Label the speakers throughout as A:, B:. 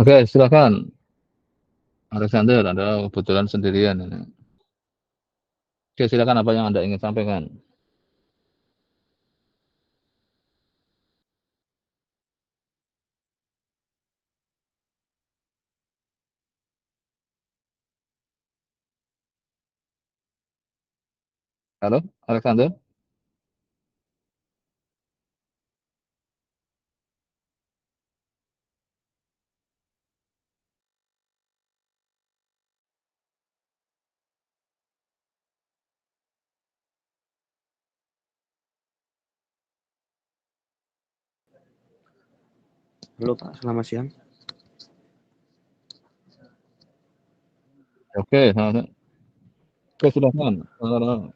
A: Oke, silakan Alexander, Anda kebetulan sendirian ini. Oke, silakan apa yang Anda ingin sampaikan? Halo, Alexander?
B: Halo Pak, selamat siang.
A: Oke, oke silakan,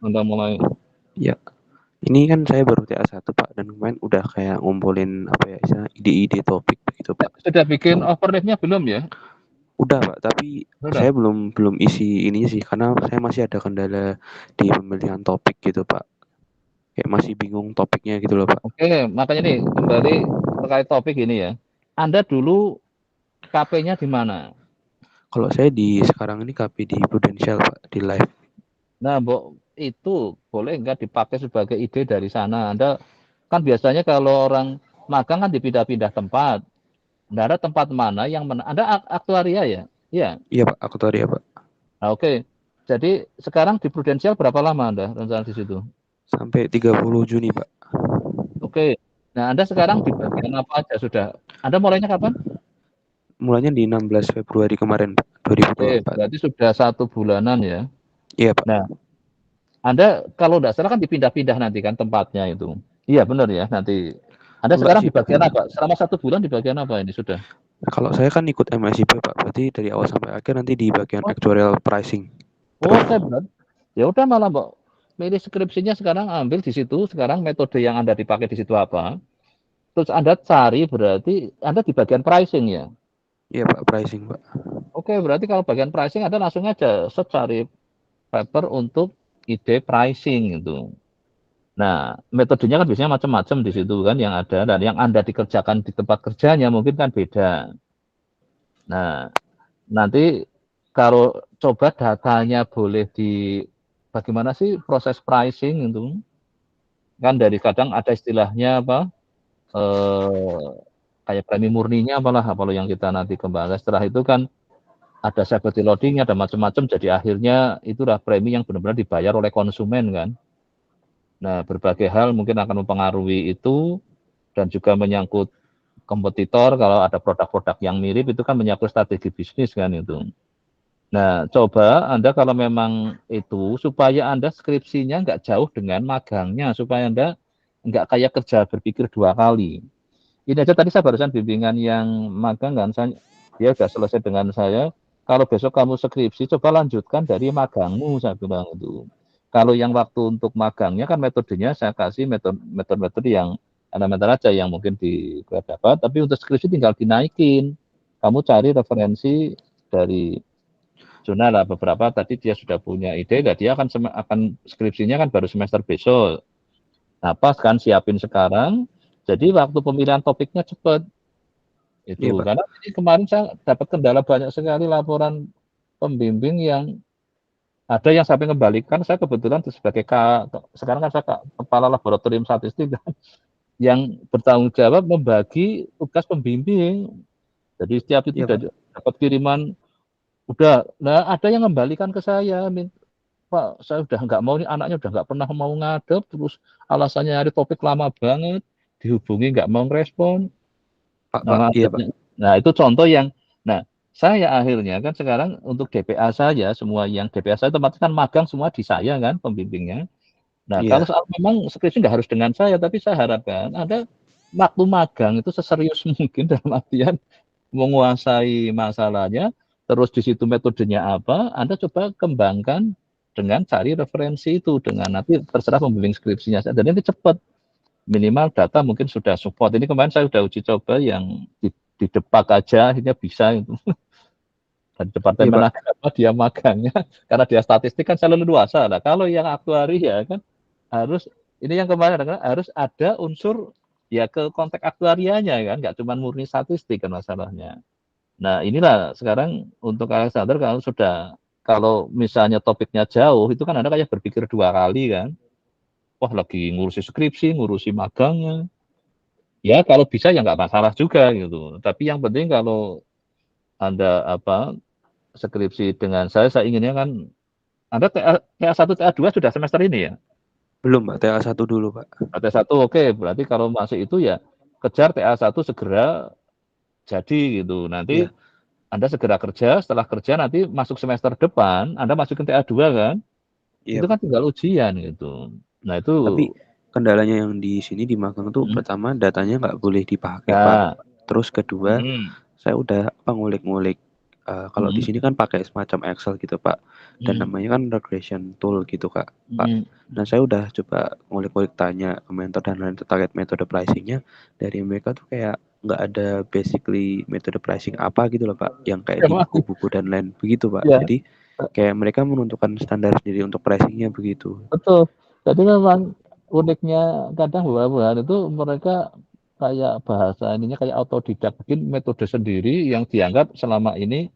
A: Anda mulai.
B: Ya, ini kan saya baru TA1 Pak, dan kemarin udah kayak ngumpulin apa ya, istilah ide-ide topik begitu Pak.
A: Sudah bikin overlay-nya belum ya?
B: Udah Pak, tapi
A: Sudah.
B: saya belum isi ininya sih, karena saya masih ada kendala di pemilihan topik gitu Pak. Kayak masih bingung topiknya gitu loh Pak.
A: Oke, makanya nih kembali terkait topik ini ya. Anda dulu KP-nya di mana?
B: Kalau saya di sekarang ini KP di Prudential Pak, di live.
A: Nah, itu boleh nggak dipakai sebagai ide dari sana? Anda kan biasanya kalau orang magang kan dipindah-pindah tempat. Nggak ada tempat mana yang Anda aktuaria ya? Iya.
B: Iya Pak, aku tahu ya Pak.
A: Nah, oke. Jadi sekarang di Prudential berapa lama Anda rencana di situ?
B: Sampai 30 Juni Pak.
A: Oke. Nah, Anda sekarang di bagian apa aja sudah? Anda mulainya kapan?
B: Mulanya di 16 Februari kemarin Pak,
A: Oke,
B: 2024.
A: berarti sudah 1 bulanan ya.
B: Iya Pak.
A: Nah, Anda kalau tidak salah kan dipindah-pindah nanti kan tempatnya itu. Iya benar ya nanti. Anda
B: Enggak
A: sekarang
B: sih
A: di
B: Pak.
A: bagian apa? Selama 1 bulan di bagian apa ini sudah?
B: Kalau saya kan ikut MSIP Pak, berarti dari awal sampai akhir nanti di bagian
A: Oh,
B: actuarial pricing. Terus
A: oke benar. Ya udah malah Mbak. Milih skripsinya sekarang ambil di situ. Sekarang metode yang Anda dipakai di situ apa? Terus Anda cari berarti Anda di bagian pricing ya.
B: iya Pak, pricing Pak.
A: Oke, berarti kalau bagian pricing Anda langsung aja search cari paper untuk ide pricing itu. Nah, metodenya kan biasanya macam-macam di situ kan yang ada dan yang Anda dikerjakan di tempat kerjanya mungkin kan beda. Nah, nanti kalau coba datanya boleh di bagaimana sih proses pricing itu? Kan dari kadang ada istilahnya apa? Eh, kayak premi murninya apalah kalau yang kita nanti kembangkan. Setelah itu kan ada safety loading, ada macam-macam. Jadi akhirnya itulah premi yang benar-benar dibayar oleh konsumen kan. Nah, berbagai hal mungkin akan mempengaruhi itu dan juga menyangkut kompetitor kalau ada produk-produk yang mirip itu kan menyangkut strategi bisnis kan itu. Nah, coba Anda kalau memang itu supaya Anda skripsinya nggak jauh dengan magangnya, supaya Anda nggak kayak kerja berpikir 2 kali. Ini aja tadi saya barusan bimbingan yang magang kan, dia sudah selesai dengan saya. Kalau besok kamu skripsi, coba lanjutkan dari magangmu, saya bilang itu. Kalau yang waktu untuk magangnya kan metodenya saya kasih metode-metode yang elemental aja yang mungkin dapat, tapi untuk skripsi tinggal dinaikin. Kamu cari referensi dari jurnal lah beberapa tadi dia sudah punya ide, dan dia akan skripsinya kan baru semester besok. Nah, pas kan siapin sekarang, jadi waktu pemilihan topiknya cepat
B: Iya
A: itu.
B: Pak.
A: Karena ini kemarin saya dapat kendala banyak sekali laporan pembimbing yang ada yang sampai kembalikan. Saya kebetulan sebagai sekarang kan saya kepala laboratorium statistik kan, yang bertanggung jawab membagi tugas pembimbing. Jadi setiap itu
B: Iya Pak.
A: dapat kiriman udah. Nah, ada yang kembalikan ke saya, Pak, saya udah nggak mau nih, anaknya udah nggak pernah mau ngadep, terus alasannya nyari topik lama banget, dihubungi nggak mau ngerespon.
B: Pak Pak.
A: Nah,
B: Iya Pak.
A: nah itu contoh yang, nah saya akhirnya kan sekarang untuk DPA saya, semua yang DPA saya tempat kan magang semua di saya kan pembimbingnya. Nah kalau
B: Iya.
A: soal memang skripsi nggak harus dengan saya, tapi saya harapkan ada waktu magang itu seserius mungkin dalam artian menguasai masalahnya, terus di situ metodenya apa, Anda coba kembangkan dengan cari referensi itu, dengan nanti terserah pembimbing skripsinya. Dan ini cepat, minimal data mungkin sudah support. Ini kemarin saya sudah uji coba yang di Depak aja, akhirnya bisa itu. Dan
B: Iya
A: departemen
B: Pak.
A: apa dia magangnya, karena dia statistik kan selalu luasa lah. Kalau yang aktuari ya kan harus, ini yang kemarin kan harus ada unsur ya ke konteks aktuarianya kan, nggak cuma murni statistik kan masalahnya. Nah, inilah sekarang untuk Alexander kalau misalnya topiknya jauh, itu kan Anda kayak berpikir 2 kali kan. Wah, lagi ngurusi skripsi, ngurusi magangnya. Ya, kalau bisa ya nggak masalah juga gitu. Tapi yang penting kalau Anda skripsi dengan saya inginnya kan Anda TA1, TA2 sudah semester ini ya?
B: Belum, Pak. TA1 dulu, Pak.
A: TA1 oke, berarti kalau masih itu ya kejar TA1 segera jadi gitu. Nanti
B: Iya,
A: Anda segera kerja, setelah kerja nanti masuk semester depan, Anda masukin TA2 kan,
B: iya,
A: itu kan
B: Pak.
A: tinggal ujian gitu. Nah itu
B: Tapi kendalanya yang di sini di magang tuh
A: mhm,
B: pertama datanya nggak boleh dipakai, Pak.
A: nah,
B: Terus kedua,
A: mhm,
B: saya udah ngulik-ngulik, kalau di
A: mhm,
B: sini kan pakai semacam Excel gitu, Pak, dan
A: mhm,
B: namanya kan regression tool gitu, Pak.
A: mhm.
B: Nah, saya udah coba ngulik-ngulik tanya ke mentor dan lain terkait metode pricing-nya, dari mereka tuh kayak nggak ada basically metode pricing apa gitu loh, Pak, yang kayak di
A: Emang
B: buku-buku dan lain begitu, Pak.
A: ya,
B: Jadi kayak mereka menentukan standar sendiri untuk pricing-nya begitu.
A: betul. Jadi memang uniknya kadang beberapa hal itu mereka kayak bahasa ininya kayak autodidak, bikin metode sendiri yang dianggap selama ini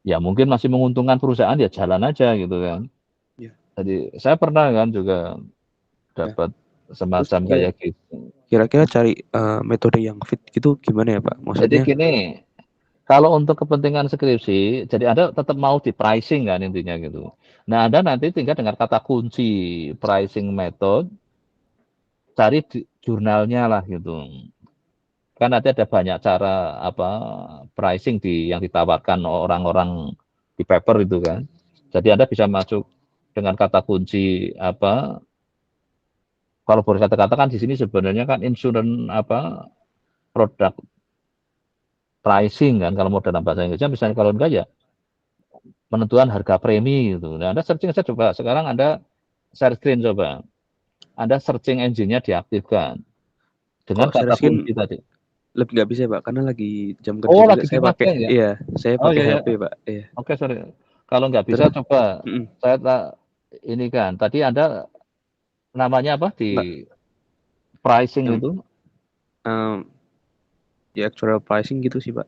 A: ya mungkin masih menguntungkan perusahaan ya jalan aja gitu kan.
B: Iya,
A: Jadi saya pernah kan juga
B: ya.
A: dapat
B: Terus
A: semacam kayak gitu.
B: kira-kira cari, metode yang fit gitu gimana ya, Pak?
A: Jadi
B: Maksudnya
A: gini, kalau untuk kepentingan skripsi, jadi Anda tetap mau di pricing kan intinya gitu. Nah, Anda nanti tinggal dengan kata kunci pricing method, cari di jurnalnya lah gitu. Kan nanti ada banyak cara pricing yang ditawarkan orang-orang di paper itu kan. Jadi Anda bisa masuk dengan kata kunci kalau boleh saya katakan di sini sebenarnya kan insurance produk pricing kan kalau mau dalam bahasa Inggrisnya, misalnya kalau enggak ya penentuan harga premi gitu. Nah, Anda searching saja coba. Sekarang Anda share screen coba. Anda searching engine-nya diaktifkan dengan
B: kok
A: kata
B: Sereskin
A: kunci tadi.
B: lebih nggak bisa, Pak, karena lagi jam kerja
A: Oh,
B: juga
A: lagi
B: saya pakai,
A: dipakai ya?
B: iya, saya
A: Oh
B: pakai
A: ya ya.
B: HP, Pak, iya.
A: Oke, sorry. Kalau nggak bisa
B: Terus
A: coba
B: mhm,
A: saya ini kan. Tadi Anda namanya apa
B: enggak,
A: di pricing
B: yang,
A: itu?
B: mmm, di actual pricing gitu sih, Pak,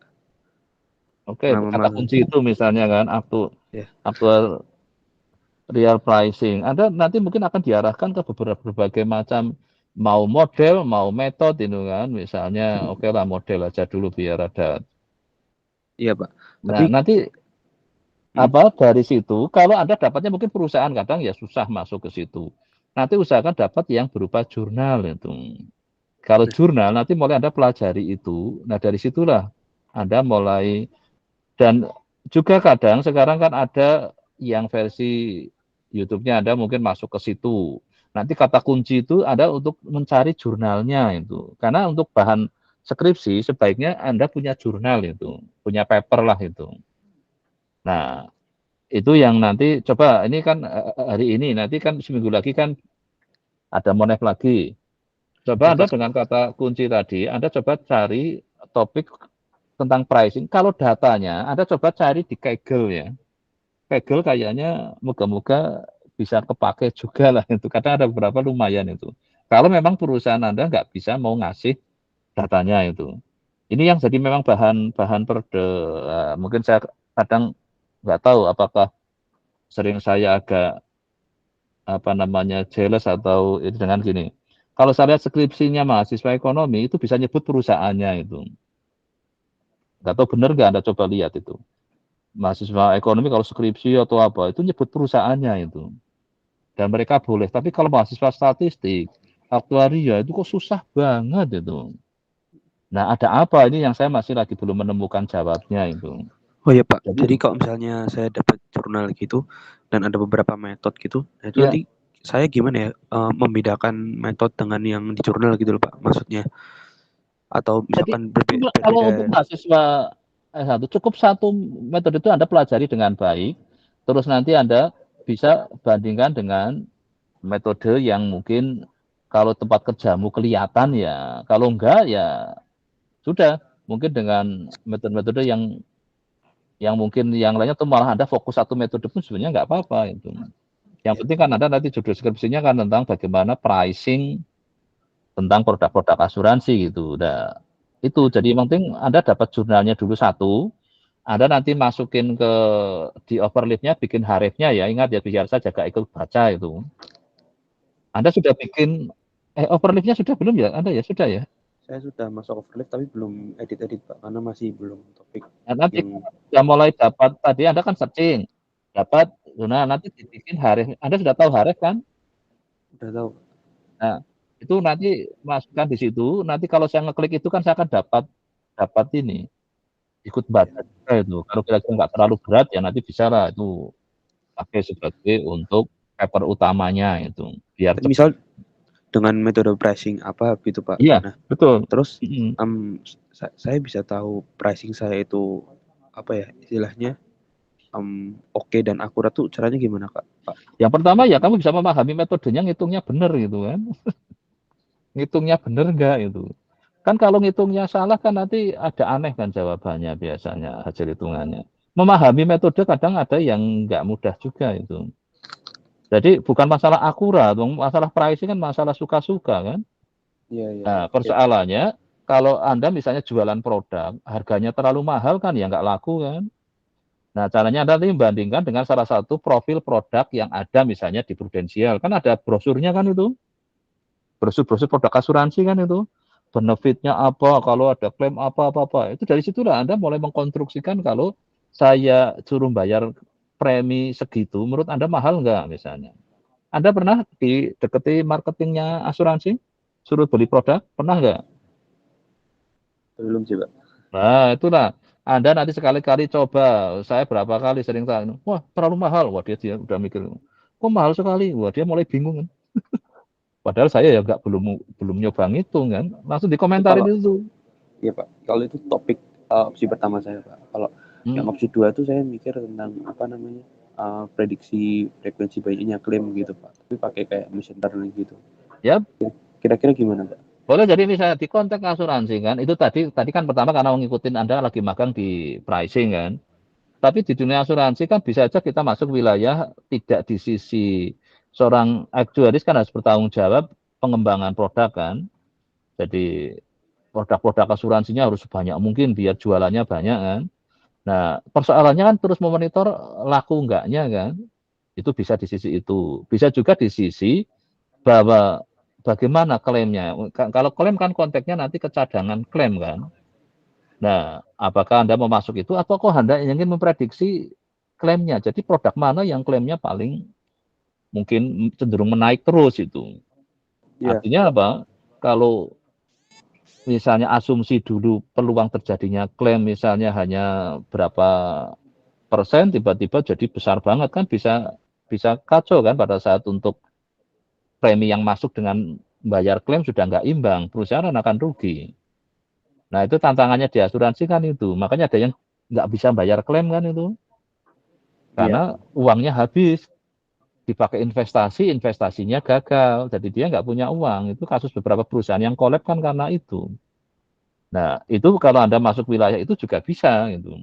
A: Oke,
B: nama
A: kata
B: magang.
A: kunci itu misalnya kan
B: Iya.
A: actual real pricing. Anda nanti mungkin akan diarahkan ke berbagai macam mau model, mau metode itu kan. Misalnya oke lah model aja dulu biar ada.
B: Iya, Pak. Tapi
A: Nah, nanti
B: mhm,
A: dari situ kalau Anda dapatnya mungkin perusahaan kadang ya susah masuk ke situ. Nanti usahakan dapat yang berupa jurnal itu. Kalau
B: nah,
A: jurnal nanti mulai Anda pelajari itu. Nah, dari situlah Anda mulai dan juga kadang sekarang kan ada yang versi YouTube-nya Anda mungkin masuk ke situ. Nanti kata kunci itu ada untuk mencari jurnalnya itu. Karena untuk bahan skripsi sebaiknya Anda punya jurnal itu, punya paper lah itu. Nah, itu yang nanti coba ini kan hari ini, nanti kan seminggu lagi kan ada Monef lagi.
B: iya,
A: Coba Anda
B: Pak.
A: dengan kata kunci tadi, Anda coba cari topik tentang pricing. Kalau datanya, Anda coba cari di Kaggle ya. Kaggle kayaknya moga-moga bisa kepake juga lah itu. Karena ada beberapa lumayan itu. Kalau memang perusahaan Anda nggak bisa mau ngasih datanya itu. Ini yang jadi memang bahan mungkin saya kadang nggak tahu apakah sering saya agak jealous atau itu dengan gini. Kalau saya lihat skripsinya mahasiswa ekonomi itu bisa nyebut perusahaannya itu. Nggak tahu benar nggak Anda coba lihat itu. Mahasiswa ekonomi kalau skripsi atau apa itu nyebut perusahaannya itu. Dan mereka boleh. Tapi kalau mahasiswa statistik, aktuaria itu kok susah banget itu. Nah, ada apa ini yang saya masih lagi belum menemukan jawabnya itu.
B: Oh ya, Pak,
A: Jadi,
B: jadi kalau misalnya saya dapat jurnal gitu dan ada beberapa metode gitu, nah itu
A: ya,
B: nanti saya gimana ya, membedakan metode dengan yang di jurnal gitu loh, Pak, maksudnya? Atau
A: jadi
B: misalkan
A: kalau untuk
B: berbeda.
A: mahasiswa S1 cukup satu metode itu Anda pelajari dengan baik, terus nanti Anda bisa bandingkan dengan metode yang mungkin kalau tempat kerjamu kelihatan ya, kalau enggak ya sudah mungkin dengan metode-metode yang mungkin yang lainnya tuh malah Anda fokus satu metode pun sebenarnya nggak apa-apa itu. Yang
B: Iya,
A: penting kan Anda nanti judul skripsinya kan tentang bagaimana pricing tentang produk-produk asuransi gitu. Nah, itu
B: iya.
A: jadi yang penting Anda dapat jurnalnya dulu satu, Anda nanti masukin di overleaf-nya, bikin href-nya ya, ingat ya biar saya jaga ikut baca itu. Anda sudah bikin overleaf-nya sudah belum ya? Anda ya sudah ya?
B: Saya sudah masuk overleaf tapi belum edit Pak, karena masih belum topik
A: Nah, nanti
B: yang
A: sudah mulai dapat tadi Anda kan searching, dapat, nah nanti dibikin href. Anda sudah tahu href kan?
B: udah tahu.
A: Nah, itu nanti masukkan di situ. Nanti kalau saya ngeklik itu kan saya akan dapat ini ikut baca juga itu. Kalau kira-kira nggak terlalu berat ya nanti bisa lah itu pakai sebagai untuk paper utamanya itu biar cepat.
B: Misal dengan metode pricing apa gitu Pak.
A: Iya,
B: Nah,
A: betul.
B: terus
A: Mm-mm.
B: saya bisa tahu pricing saya itu apa ya istilahnya oke dan akurat tuh caranya gimana Kak? Pak?
A: Yang pertama ya kamu bisa memahami metodenya ngitungnya benar gitu kan. Ngitungnya benar enggak itu. Kan kalau ngitungnya salah kan nanti ada aneh kan jawabannya biasanya hasil hitungannya. Memahami metode kadang ada yang nggak mudah juga itu. Jadi bukan masalah akurat, masalah pricing kan masalah suka-suka kan.
B: Iya, iya.
A: Nah, persoalannya kalau Anda misalnya jualan produk, harganya terlalu mahal kan ya nggak laku kan. Nah, caranya Anda nanti membandingkan dengan salah satu profil produk yang ada misalnya di Prudensial. Kan ada brosurnya kan itu. Brosur-brosur produk asuransi kan itu. Benefitnya apa, kalau ada klaim apa. Itu dari situlah Anda mulai mengkonstruksikan kalau saya suruh bayar premi segitu, menurut Anda mahal nggak misalnya. Anda pernah dideketi marketingnya asuransi? Suruh beli produk? Pernah nggak?
B: Belum sih Pak.
A: Nah, itulah. Anda nanti sekali-kali coba. Saya berapa kali sering tanya, wah terlalu mahal. Wah dia udah mikir, kok mahal sekali? Wah dia mulai bingung kan. Padahal saya ya nggak belum nyoba ngitung kan. Langsung
B: Itu
A: dikomentarin
B: kalau
A: itu.
B: iya Pak, kalau itu topik opsi pertama saya Pak. Kalau yang opsi 2 tuh saya mikir tentang apa namanya? Prediksi frekuensi banyaknya klaim gitu Pak. Tapi pakai kayak machine learning gitu.
A: Ya,
B: Kira-kira gimana Pak?
A: boleh jadi misalnya di konteks asuransi kan, itu tadi kan pertama karena ngikutin Anda lagi magang di pricing kan. Tapi di dunia asuransi kan bisa saja kita masuk wilayah tidak di sisi seorang aktuaris kan harus bertanggung jawab pengembangan produk kan. Jadi produk-produk asuransinya harus sebanyak mungkin biar jualannya banyak kan. Nah, persoalannya kan terus memonitor laku enggaknya kan. Itu bisa di sisi itu. Bisa juga di sisi bahwa bagaimana klaimnya. Kalau klaim kan konteksnya nanti ke cadangan klaim kan. Nah, apakah Anda mau masuk itu atau kok Anda ingin memprediksi klaimnya? Jadi produk mana yang klaimnya paling mungkin cenderung menaik terus itu.
B: Iya.
A: Artinya apa? Kalau misalnya asumsi dulu peluang terjadinya klaim misalnya hanya berapa persen, tiba-tiba jadi besar banget kan bisa bisa kacau kan pada saat untuk premi yang masuk dengan bayar klaim sudah nggak imbang, perusahaan akan rugi. Nah itu tantangannya di asuransi kan itu, makanya ada yang nggak bisa bayar klaim kan itu,
B: Iya.
A: karena uangnya habis dipakai investasi, investasinya gagal, jadi dia nggak punya uang. Itu kasus beberapa perusahaan yang kolab kan karena itu. Nah itu kalau Anda masuk wilayah itu juga bisa gitu.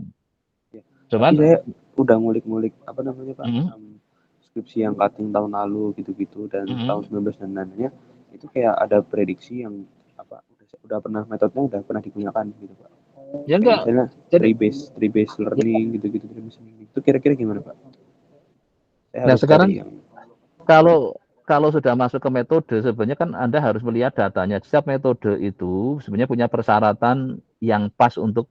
B: Tapi
A: Cuman
B: saya udah ngulik-ngulik apa namanya Pak?
A: mm,
B: Skripsi yang cutting tahun lalu gitu-gitu dan tahun 19 dan lainnya itu kayak ada prediksi yang apa udah pernah metodenya udah pernah digunakan gitu Pak.
A: ya
B: Kayak
A: enggak.
B: misalnya
A: Jadi
B: tree based
A: ya,
B: learning gitu-gitu itu kira-kira gimana Pak? Saya
A: nah
B: harus cari
A: sekarang
B: yang
A: kalau kalau sudah masuk ke metode, sebenarnya kan Anda harus melihat datanya. Setiap metode itu sebenarnya punya persyaratan yang pas untuk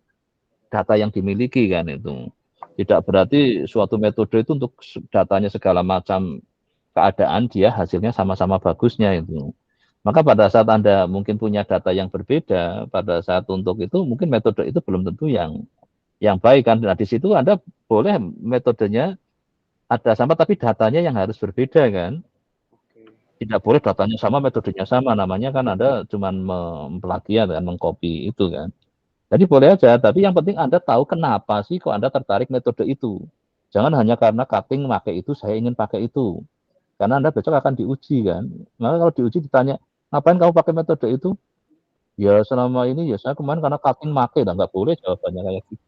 A: data yang dimiliki kan itu. Tidak berarti suatu metode itu untuk datanya segala macam keadaan dia hasilnya sama-sama bagusnya itu. Maka pada saat Anda mungkin punya data yang berbeda, pada saat untuk itu mungkin metode itu belum tentu yang baik kan. Nah, di situ Anda boleh metodenya ada sama tapi datanya yang harus berbeda kan. Tidak boleh datanya sama, metodenya sama. Namanya kan Anda cuma memplagiat dan mengcopy itu kan. Jadi boleh aja, tapi yang penting Anda tahu kenapa sih kok Anda tertarik metode itu. Jangan hanya karena cutting pakai itu, saya ingin pakai itu. Karena Anda besok akan diuji kan. Maka kalau diuji ditanya, ngapain kamu pakai metode itu? Ya selama ini ya saya kemarin karena cutting pakai, nah, nggak boleh jawabannya kayak gitu.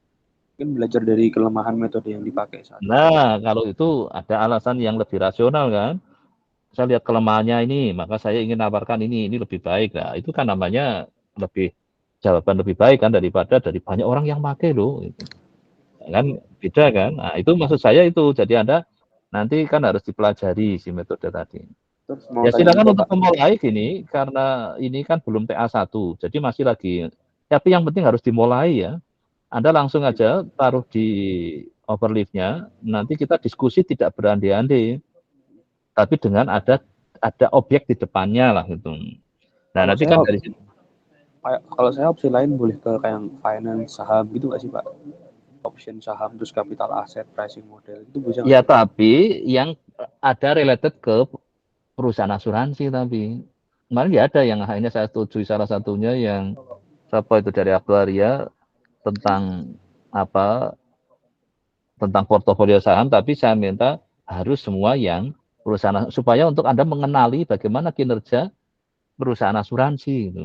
B: mungkin belajar dari kelemahan metode yang dipakai saat itu.
A: Nah, kalau itu ada alasan yang lebih rasional kan. Saya lihat kelemahannya ini, maka saya ingin nawarkan ini lebih baik. Nah, itu kan namanya lebih jawaban lebih baik kan daripada dari banyak orang yang pakai loh. Gitu. kan beda kan. Nah, itu maksud saya itu. Jadi Anda nanti kan harus dipelajari si metode tadi.
B: Terus mau
A: Ya
B: tanya
A: silakan
B: juga
A: untuk
B: Pak.
A: memulai gini, karena ini kan belum TA1, jadi masih lagi. Tapi yang penting harus dimulai ya. Anda langsung aja taruh di overleaf-nya, nanti kita diskusi tidak berandai-andai, tapi dengan ada objek di depannya lah gitu. Nah
B: Kalau
A: nanti
B: saya
A: kan dari situ.
B: kalau saya opsi lain boleh ke kayak finance saham gitu nggak sih Pak? Option saham terus capital asset pricing model itu bisa nggak
A: Ya
B: sih Pak?
A: tapi yang ada related ke perusahaan asuransi tapi. Kemarin ya ada yang akhirnya saya setuju salah satunya yang siapa itu dari aktuaria tentang apa tentang portofolio saham, tapi saya minta harus semua yang perusahaan supaya untuk Anda mengenali bagaimana kinerja perusahaan asuransi gitu.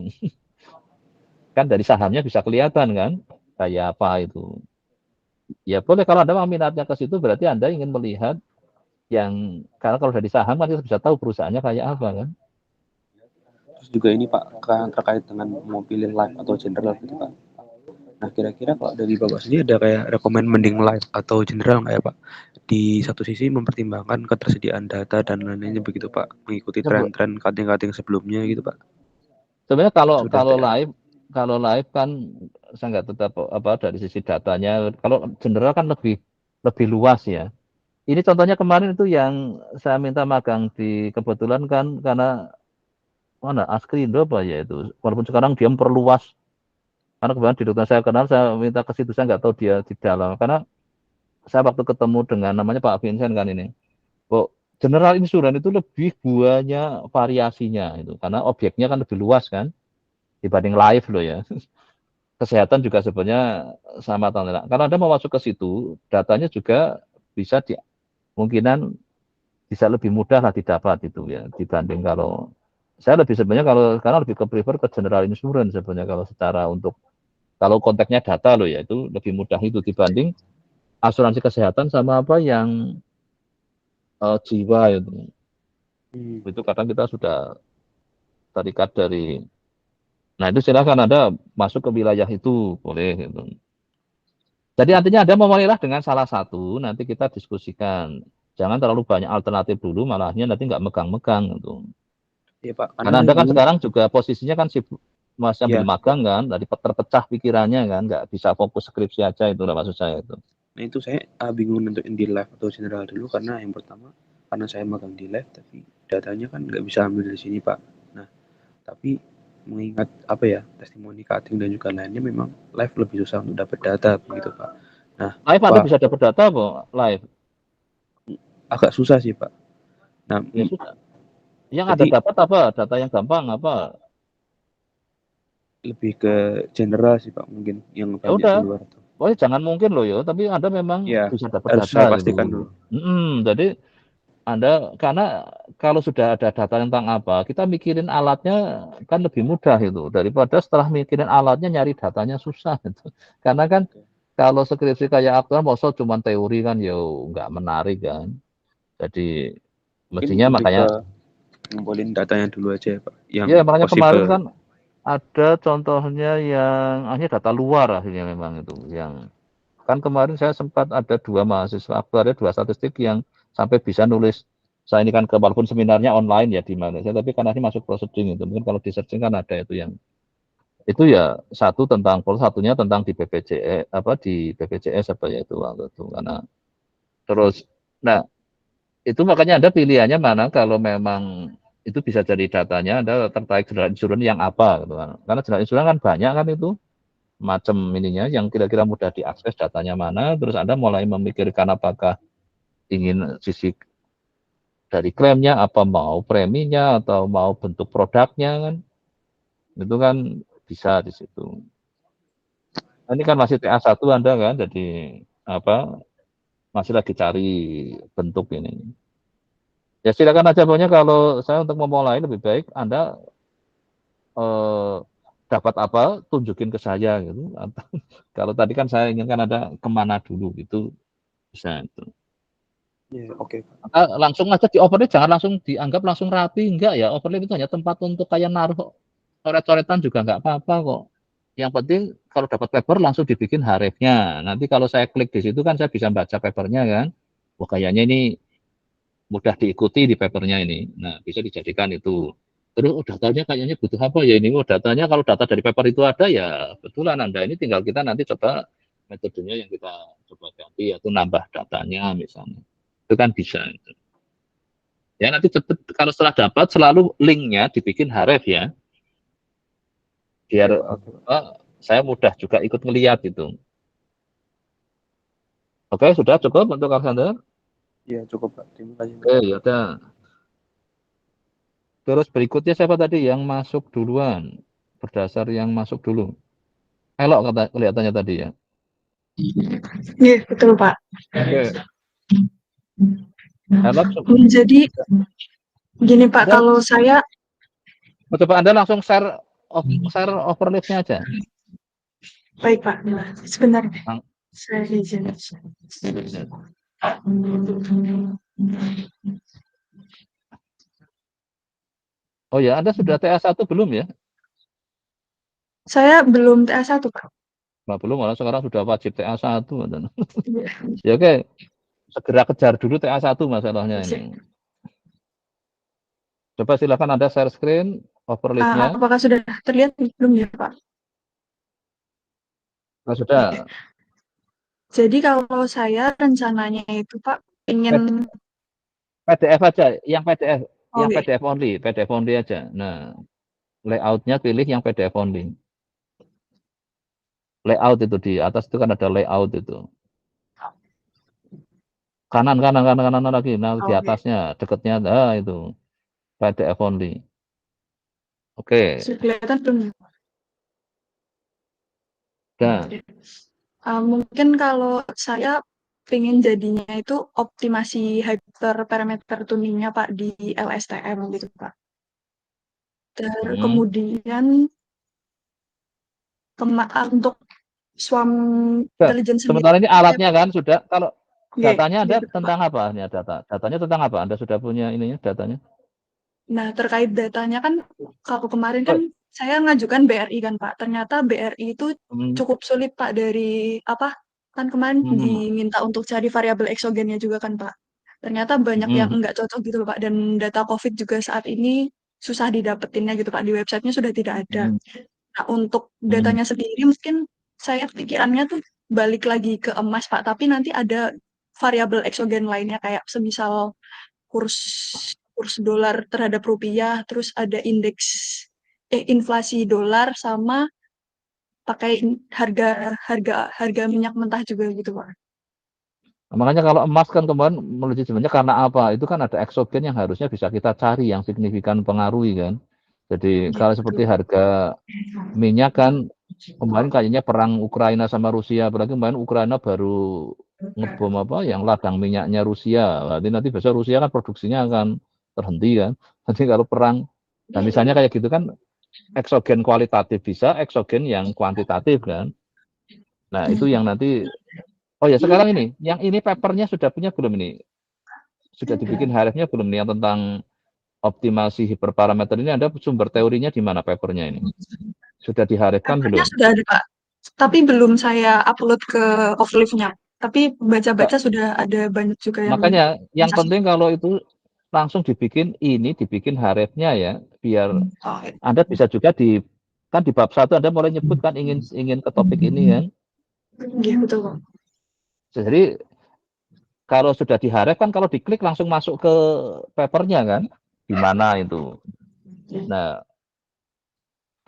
A: Kan dari sahamnya bisa kelihatan kan kayak apa itu. Ya boleh kalau Anda mau minatnya ke situ berarti Anda ingin melihat yang karena kalau dari saham kan kita bisa tahu perusahaannya kayak apa kan.
B: Terus juga ini Pak kan terkait dengan mau pilih life atau general gitu Pak. Nah kira-kira kalau dari Bapak sendiri ada kayak rekomend mending life atau general nggak ya Pak? Di satu sisi mempertimbangkan ketersediaan data dan lain-lainnya begitu Pak, mengikuti tren-tren cutting-cutting sebelumnya gitu Pak.
A: Sebenarnya kalau
B: Sudah TA.
A: kalau live kan saya nggak tetap apa dari sisi datanya. Kalau general kan lebih lebih luas ya. Ini contohnya kemarin itu yang saya minta magang di kebetulan kan karena mana Askrindo apa ya itu. Walaupun sekarang dia memperluas karena kebetulan di dokter saya kenal saya minta ke situ saya nggak tahu dia di dalam karena saya waktu ketemu dengan namanya Pak Vincent kan ini. Kok general insurance itu lebih banyak variasinya itu karena objeknya kan lebih luas kan dibanding live loh ya. Kesehatan juga sebenarnya sama atau tidak. Kalau Anda mau masuk ke situ, datanya juga bisa kemungkinan bisa lebih mudah lah didapat itu ya dibanding kalau saya lebih sebenarnya kalau karena lebih ke prefer ke general insurance sebenarnya kalau secara untuk kalau konteksnya data loh ya itu lebih mudah itu dibanding asuransi kesehatan sama apa yang jiwa itu. Itu kadang kita sudah terikat dari. Nah itu silakan Anda masuk ke wilayah itu boleh gitu. Jadi artinya Anda memulailah dengan salah satu, nanti kita diskusikan. Jangan terlalu banyak alternatif dulu, malahnya nanti nggak megang-megang gitu.
B: Iya Pak, karena
A: Karena Anda
B: yang
A: kan
B: bingung.
A: sekarang juga posisinya kan sibuk masih ambil
B: Iya.
A: magang kan, dari terpecah pikirannya kan, nggak bisa fokus skripsi aja itu lah maksud saya itu.
B: Nah itu saya bingung nentuin di live atau general dulu karena yang pertama karena saya magang di live tapi datanya kan nggak bisa ambil dari sini Pak. Nah tapi mengingat apa ya testimoni cutting dan juga lainnya memang live lebih susah untuk dapat data begitu Pak. Nah
A: Live Anda
B: apa
A: bisa dapat data kok, live.
B: agak susah sih Pak. Nah
A: Ya sudah. Yang Anda
B: berarti
A: dapat apa? Data yang gampang apa?
B: lebih ke general sih Pak mungkin yang
A: Ya
B: banyak
A: udah.
B: keluar tuh.
A: Pokoknya jangan mungkin loh ya, tapi Anda memang
B: Ya
A: bisa dapat
B: harus saya
A: data
B: pastikan
A: gitu.
B: dulu.
A: Jadi Anda karena kalau sudah ada data tentang apa, kita mikirin alatnya kan lebih mudah itu daripada setelah mikirin alatnya nyari datanya susah itu. Karena kan kalau skripsi kayak aktual maksud cuma teori kan ya nggak menarik kan. Jadi
B: Mungkin
A: mestinya
B: lebih ke
A: makanya
B: ngumpulin datanya dulu aja ya Pak yang
A: ya makanya kemarin
B: possible.
A: kan ada contohnya yang akhirnya data luar akhirnya memang itu yang kan kemarin saya sempat ada dua mahasiswa aktuaria dua statistik yang sampai bisa nulis saya ini kan ke walaupun seminarnya online ya di Malaysia tapi kan nanti masuk proceeding itu mungkin kalau di searching kan ada itu yang itu ya satu tentang satunya tentang di BPJS apa di BPJS apa ya itu waktu itu karena terus nah itu makanya Anda pilihannya mana kalau memang itu bisa jadi datanya Anda tertarik general insurance yang apa gitu kan. Karena general insurance kan banyak kan itu macam ininya yang kira-kira mudah diakses datanya mana terus Anda mulai memikirkan apakah ingin sisi dari klaimnya apa mau preminya atau mau bentuk produknya kan itu kan bisa di situ. Nah, ini kan masih TA1 Anda kan jadi apa masih lagi cari bentuk ini. Ya silakan aja pokoknya kalau saya untuk memulai lebih baik Anda eh, dapat apa tunjukin ke saya gitu. Atau, kalau tadi kan saya inginkan ada kemana dulu gitu bisa itu.
B: Ya oke.
A: Langsung aja di overlay jangan langsung dianggap langsung rapi enggak ya overlay itu hanya tempat untuk kayak naruh coret-coretan juga enggak apa-apa kok yang penting kalau dapat paper langsung dibikin href-nya. Nanti kalau saya klik di situ kan saya bisa baca papernya kan. Wah, kayaknya ini mudah diikuti di papernya ini. Nah, bisa dijadikan itu. Terus datanya kayaknya butuh apa ya ini? Datanya kalau data dari paper itu ada ya betulan Anda ini tinggal kita nanti coba metodenya yang kita coba ganti yaitu nambah datanya misalnya. Itu kan bisa. Ya nanti cepet kalau setelah dapat selalu linknya dibikin href ya. Biar saya mudah juga ikut ngelihat itu. Oke, sudah cukup untuk Alexander?
B: Iya, cukup Pak. Terima kasih.
A: Oke, ya udah. Terus berikutnya siapa tadi yang masuk duluan? Berdasar yang masuk dulu. Elok kelihatannya tadi ya.
C: Iya, betul Pak.
A: Oke. Elok.
C: Jadi gini Pak, kalau saya
A: coba Anda langsung share overlay-nya aja.
C: Baik Pak, sebentar. Saya izin.
A: Oh ya, Anda sudah TA1 belum ya?
C: Saya belum TA1 Pak.
A: Nah, belum, malah sekarang sudah wajib TA1. Ya oke, segera kejar dulu TA1 masalahnya ini. Coba silakan Anda share screen overlay-nya.
C: Apakah sudah terlihat belum ya Pak?
A: Nah, sudah.
C: Jadi kalau saya rencananya itu Pak ingin
A: PDF aja, yang PDF, yang
C: okay.
A: PDF only aja. Nah, layout-nya pilih yang PDF only. Layout itu di atas itu kan ada layout itu. Kanan lagi. Nah, di atasnya, dekatnya, itu PDF only. Oke.
C: Kelihatan belum?
A: Nah.
C: Mungkin kalau saya pengen jadinya itu optimasi hyperparameter tuningnya Pak di LSTM gitu Pak. Kemudian untuk Swarm Intelligence
A: sementara ini alatnya kan sudah, kalau datanya ada
C: gitu,
A: tentang apa? Ini datanya tentang apa? Anda sudah punya ininya datanya?
C: Nah, terkait datanya kan kalau kemarin kan saya ngajukan BRI kan Pak. Ternyata BRI itu cukup sulit Pak dari apa? Kan kemarin diminta untuk cari variabel eksogennya juga kan Pak. Ternyata banyak yang enggak cocok gitu Pak, dan data COVID juga saat ini susah didapetinnya gitu Pak, di websitenya sudah tidak ada. Nah, untuk datanya sendiri mungkin saya pikirannya tuh balik lagi ke emas Pak, tapi nanti ada variabel eksogen lainnya kayak semisal kurs dolar terhadap rupiah, terus ada indeks inflasi dolar sama pakai harga minyak mentah juga gitu Pak.
A: Makanya kalau emas kan kemarin menuju sebenarnya karena apa? Itu kan ada eksogen yang harusnya bisa kita cari yang signifikan pengaruhi kan. Jadi kalau seperti harga minyak kan kemarin kayaknya perang Ukraina sama Rusia, apalagi kemarin Ukraina baru ngebom yang ladang minyaknya Rusia. Nanti besok Rusia kan produksinya akan terhenti kan. Nanti kalau perang, nah misalnya kayak gitu kan eksogen kualitatif bisa, eksogen yang kuantitatif kan. Nah itu yang nanti. Oh ya, sekarang ini, yang ini papernya sudah punya belum ini? Sudah dibikin href-nya belum nih yang tentang optimasi hiperparameter ini? Anda sumber teorinya di mana papernya ini? Sudah diharapkan belum?
C: Sudah ada Pak, tapi belum saya upload ke Overleaf-nya. Tapi baca-baca sudah ada banyak juga yang.
A: Makanya yang penting kalau itu langsung dibikin href-nya ya, biar Anda bisa juga kan di bab 1 Anda mulai nyebut kan ingin ke topik ini kan?
C: Iya betul.
A: Jadi kalau sudah diharap kan kalau diklik langsung masuk ke papernya kan? Di mana itu? Nah,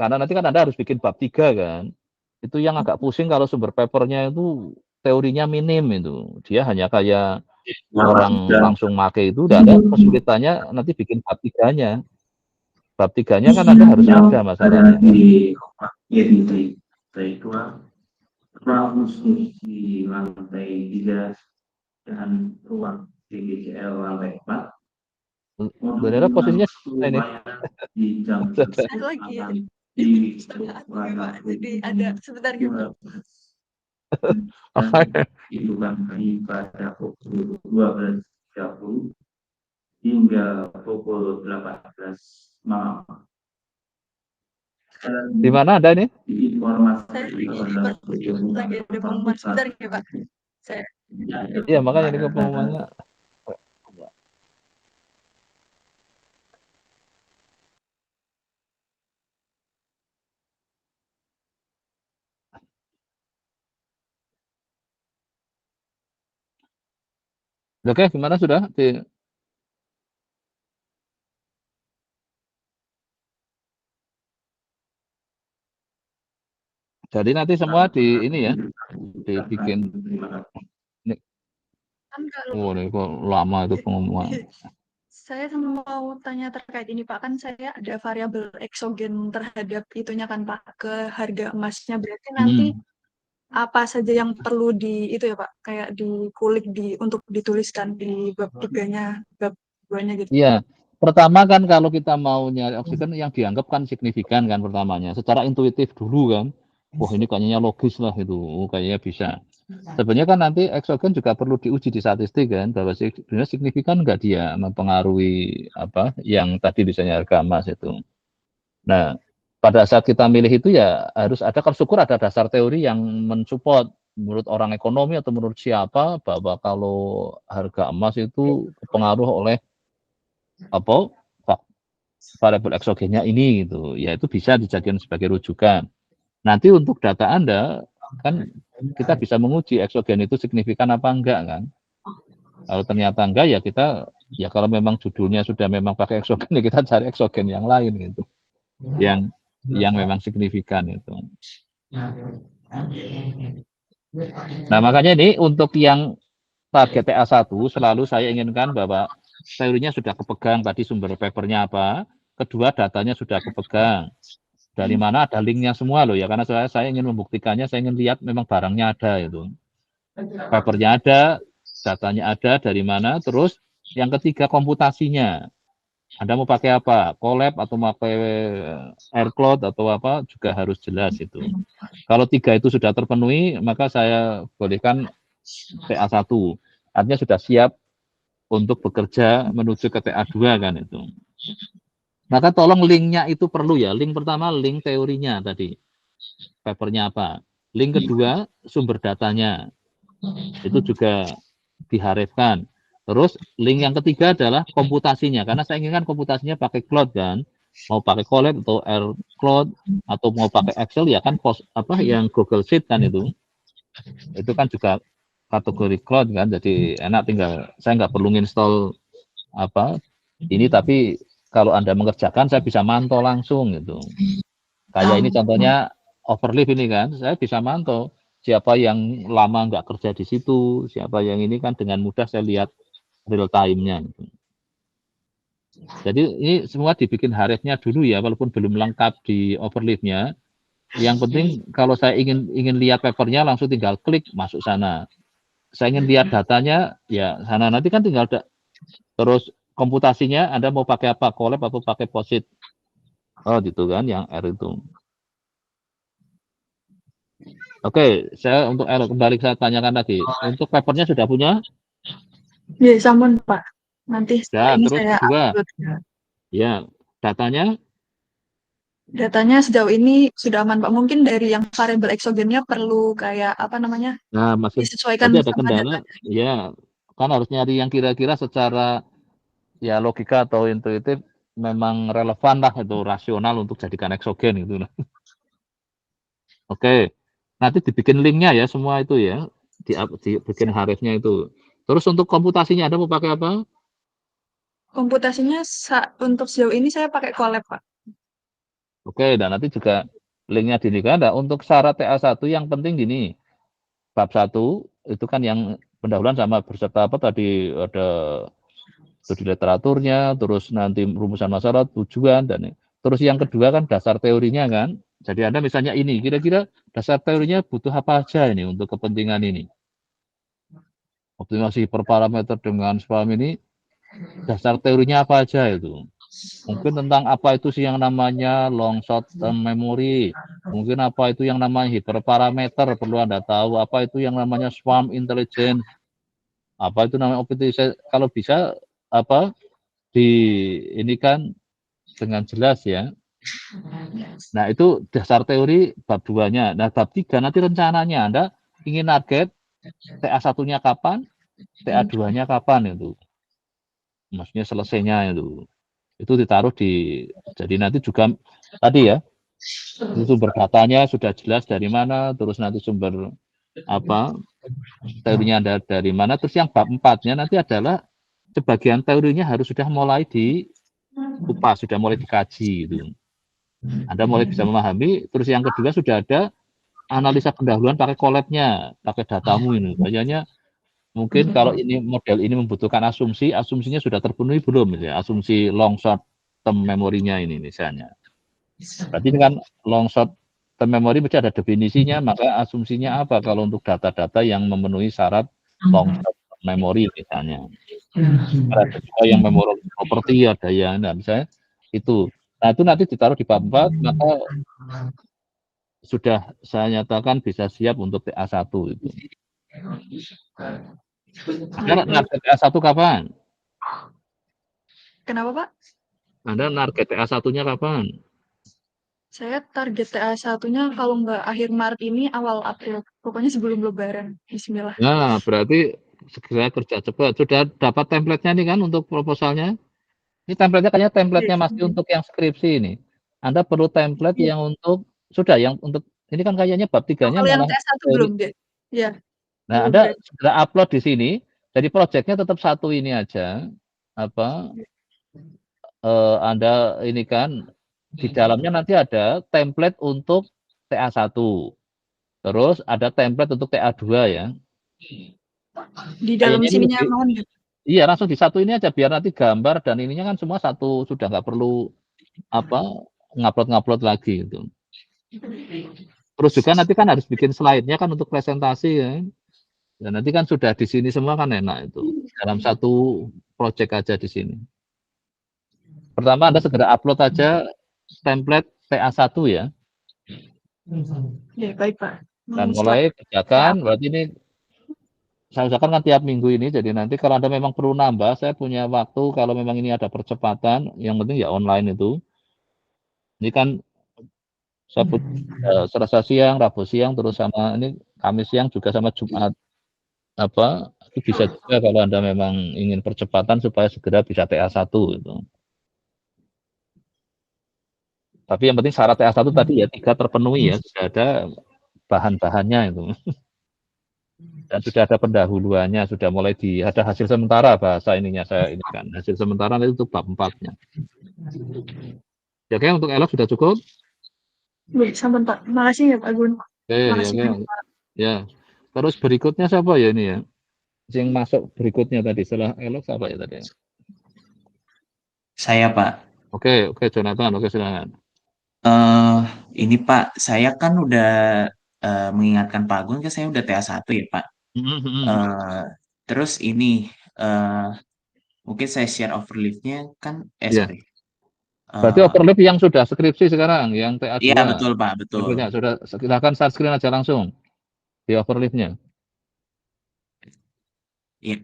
A: karena nanti kan Anda harus bikin bab 3 kan? Itu yang agak pusing kalau sumber papernya itu teorinya minim itu. Dia hanya kayak orang langsung make itu, udah ada kesulitannya nanti bikin bab 3-nya. Bab 3-nya kan Anda harus ada masalahnya.
D: Di lantai 3 dan ruang DGCL lantai 4.
A: Benar posisinya ini.
C: Lagi ya. Jadi ada sebentar gitu.
D: Itu kan pada pukul 12.30 hingga pukul 18 malam.
A: Di mana ada ini?
C: Lagi ada pengumuman sebentar ya Pak.
A: Iya, makanya ini pengumumannya. Oke, gimana sudah? Jadi nanti semua di ini ya, dibikin. Oh, ini kok lama itu pengumuman.
C: Saya mau tanya terkait ini Pak, kan saya ada variabel eksogen terhadap itunya kan Pak, ke harga emasnya. Berarti nanti apa saja yang perlu itu ya Pak, kayak dikulik untuk dituliskan di bab 3-nya, bab 2-nya gitu.
A: Iya. Pertama kan kalau kita mau nyari oksigen yang dianggap kan signifikan kan pertamanya. Secara intuitif dulu kan. Wah, ini kayaknya logis lah itu. Kayaknya bisa. Sebenarnya kan nanti eksogen juga perlu diuji di statistik kan, bahwa sebenarnya signifikan nggak dia mempengaruhi apa yang tadi misalnya harga emas itu. Nah, pada saat kita milih itu ya harus ada, kan syukur ada dasar teori yang mensupport menurut orang ekonomi atau menurut siapa bahwa kalau harga emas itu terpengaruh oleh apa variabel eksogennya ini gitu. Ya itu bisa dijadikan sebagai rujukan. Nanti untuk data Anda kan kita bisa menguji eksogen itu signifikan apa enggak kan. Kalau ternyata enggak ya kita ya kalau memang judulnya sudah memang pakai eksogen ya kita cari eksogen yang lain gitu. Yang memang signifikan itu. Nah, makanya ini untuk yang target TA1 selalu saya inginkan bahwa teorinya sudah kepegang, tadi sumber papernya apa, kedua datanya sudah kepegang. Dari mana ada linknya semua loh ya, karena saya ingin membuktikannya, saya ingin lihat memang barangnya ada itu. Papernya ada, datanya ada, dari mana, terus yang ketiga komputasinya. Anda mau pakai apa? Colab atau mau pakai AirCloud atau apa juga harus jelas itu. Kalau tiga itu sudah terpenuhi, maka saya bolehkan TA1. Artinya sudah siap untuk bekerja menuju ke TA2 kan itu. Maka tolong linknya itu perlu ya. Link pertama, link teorinya tadi. Papernya apa. Link kedua, sumber datanya. Itu juga diharapkan. Terus link yang ketiga adalah komputasinya. Karena saya inginkan komputasinya pakai cloud kan. Mau pakai Colab atau AirCloud atau mau pakai Excel ya kan yang Google Sheet kan itu. Itu kan juga kategori cloud kan. Jadi enak tinggal saya nggak perlu install ini, tapi kalau Anda mengerjakan saya bisa mantau langsung gitu. Kayak ini contohnya overleaf ini kan, saya bisa mantau siapa yang lama nggak kerja di situ, siapa yang ini kan dengan mudah saya lihat real time-nya gitu. Jadi ini semua dibikin harifnya dulu ya, walaupun belum lengkap di overleaf-nya. Yang penting kalau saya ingin lihat papernya langsung tinggal klik masuk sana. Saya ingin lihat datanya ya sana, nanti kan tinggal terus komputasinya Anda mau pakai apa, Colab atau pakai POSIT. Oh gitu kan yang R itu. Oke, saya untuk R kembali saya tanyakan lagi. Untuk papernya sudah punya?
C: Ya, sampun Pak. Nanti
A: Ya,
C: ini
A: terus
C: saya
A: kedua.
C: upload.
A: Ya, datanya?
C: Datanya sejauh ini sudah aman Pak. Mungkin dari yang variabel eksogennya perlu kayak apa namanya?
A: Nah, masih
C: Disesuaikan
A: tapi ada
C: sama
A: kendala.
C: datanya.
A: Ya, kan harus nyari yang kira-kira secara ya logika atau intuitif memang relevan lah itu rasional untuk jadikan eksogen gitu. Oke, nanti dibikin linknya ya semua itu ya, dibikin harifnya itu. Terus untuk komputasinya Anda mau pakai apa?
C: Komputasinya untuk sejauh ini saya pakai Colab Pak.
A: Oke, dan nanti juga linknya di sini kan. Nah, untuk syarat TA1 yang penting gini, bab 1 itu kan yang pendahuluan sama berserta apa tadi ada studi literaturnya, terus nanti rumusan masalah, tujuan, dan terus yang kedua kan dasar teorinya kan. Jadi Anda misalnya ini, kira-kira dasar teorinya butuh apa aja ini untuk kepentingan ini. Optimasi hiperparameter dengan spam ini, dasar teorinya apa aja itu. Mungkin tentang apa itu sih yang namanya long short term memory. Mungkin apa itu yang namanya hiperparameter, perlu Anda tahu. Apa itu yang namanya swarm intelligence. Apa itu namanya optimasi, kalau bisa apa di ini kan dengan jelas ya. Nah, itu dasar teori bab 2-nya. Nah, bab 3 nanti rencananya Anda ingin target TA1-nya kapan, TA2-nya kapan itu. Maksudnya selesainya itu. Itu ditaruh di, jadi nanti juga tadi ya, itu sumber datanya sudah jelas dari mana, terus nanti sumber apa teorinya ada dari mana, terus yang bab 4-nya nanti adalah sebagian teorinya harus sudah mulai dikupas, sudah mulai dikaji gitu. Anda mulai bisa memahami, terus yang kedua sudah ada analisa pendahuluan pakai collab-nya, pakai datamu ini. Kayaknya mungkin kalau ini model ini membutuhkan asumsi, asumsinya sudah terpenuhi belum ya, asumsi long short term memorinya ini misalnya. Berarti ini kan long short term memory mesti ada definisinya, maka asumsinya apa kalau untuk data-data yang memenuhi syarat long short term memory misalnya. Ada juga yang memorial property, ada yang, nah misalnya itu. Nah itu nanti ditaruh di bab 4, maka sudah saya nyatakan bisa siap untuk TA1 itu. Anda target TA1 kapan?
C: Kenapa, Pak?
A: Anda target TA1-nya kapan?
C: Saya target TA1-nya kalau nggak akhir Maret ini, awal April. Pokoknya sebelum Lebaran. Bismillah.
A: Nah, berarti segera kerja cepat. Sudah dapat template-nya nih kan untuk proposalnya? Ini template-nya kayaknya template-nya masih untuk yang skripsi ini. Anda perlu template
C: Iya.
A: yang untuk, sudah yang untuk, ini kan kayaknya bab 3-nya
C: Kalau yang
A: malah
C: TA1
A: teori.
C: belum deh. Ya.
A: Nah, Anda segera upload di sini. Jadi projectnya tetap satu ini aja. Apa? Anda ini kan di dalamnya nanti ada template untuk TA1. Terus ada template untuk TA2 ya.
C: Di dalam
A: Kayaknya ini
C: sininya
A: lebih,
C: mohon gitu.
A: iya langsung di satu ini aja biar nanti gambar dan ininya kan semua satu, sudah nggak perlu apa ngupload lagi gitu. Terus juga nanti kan harus bikin slide-nya kan untuk presentasi ya. Dan nanti kan sudah di sini semua kan enak itu. Dalam satu project aja di sini. Pertama Anda segera upload aja template TA1 ya.
C: Ya, baik, Pak.
A: Dan mulai kerjakan, berarti ini saya usahakan kan tiap minggu ini, jadi nanti kalau Anda memang perlu nambah, saya punya waktu, kalau memang ini ada percepatan, yang penting ya online itu. Ini kan saya Selasa siang, Rabu siang, terus sama ini Kamis siang juga sama Jumat. Apa, itu bisa juga kalau Anda memang ingin percepatan supaya segera bisa TA1 itu. Tapi yang penting syarat TA1 tadi ya 3 terpenuhi ya, sudah ada bahan-bahannya itu. Dan sudah ada pendahuluannya, sudah mulai ada hasil sementara bahasa ininya saya ini kan. Hasil sementara itu untuk bab 4-nya. Oke, untuk elok sudah cukup?
C: Baik, sampun Pak. Makasih ya Pak Gun.
A: Oke, ya. Terus berikutnya siapa ya ini ya? Yang masuk berikutnya tadi setelah elok siapa ya tadi?
E: Saya Pak.
A: Oke, Jonathan, oke silakan.
E: Ini Pak, saya kan udah mengingatkan Pak Agun kan saya udah TA1 ya Pak. Terus ini mungkin saya share overleaf-nya kan sorry.
A: Berarti overleaf yang sudah skripsi sekarang, yang TA2.
E: Iya betul Pak, betul.
A: Sudah, silakan share screen aja langsung di overleaf-nya.
E: Iya.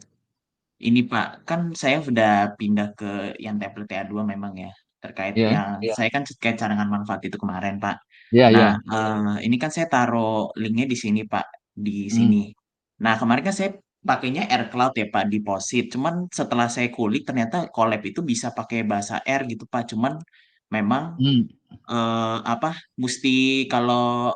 E: Ini Pak, kan saya sudah pindah ke yang template TA2 memang ya. Terkait yang saya kan terkait cadangan manfaat itu kemarin Pak. Nah, ini kan saya taruh linknya di sini Pak, di sini. Nah, kemarin kan saya pakainya AirCloud ya Pak, deposit. Cuman setelah saya kulik ternyata collab itu bisa pakai bahasa R gitu Pak. Cuman memang mesti kalau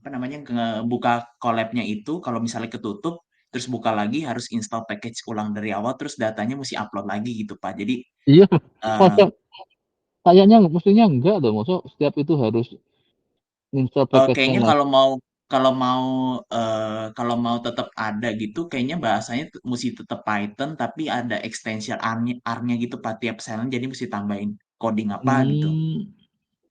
E: ngebuka collab-nya itu kalau misalnya ketutup terus buka lagi harus install package ulang dari awal terus datanya mesti upload lagi gitu Pak. Jadi
A: iya, kayaknya mestinya enggak dong, maksud setiap itu harus install package.
E: Kayaknya kalau mau tetap ada gitu kayaknya bahasanya mesti tetap Python tapi ada extension R-nya gitu Pak tiap silent jadi mesti tambahin coding apa gitu.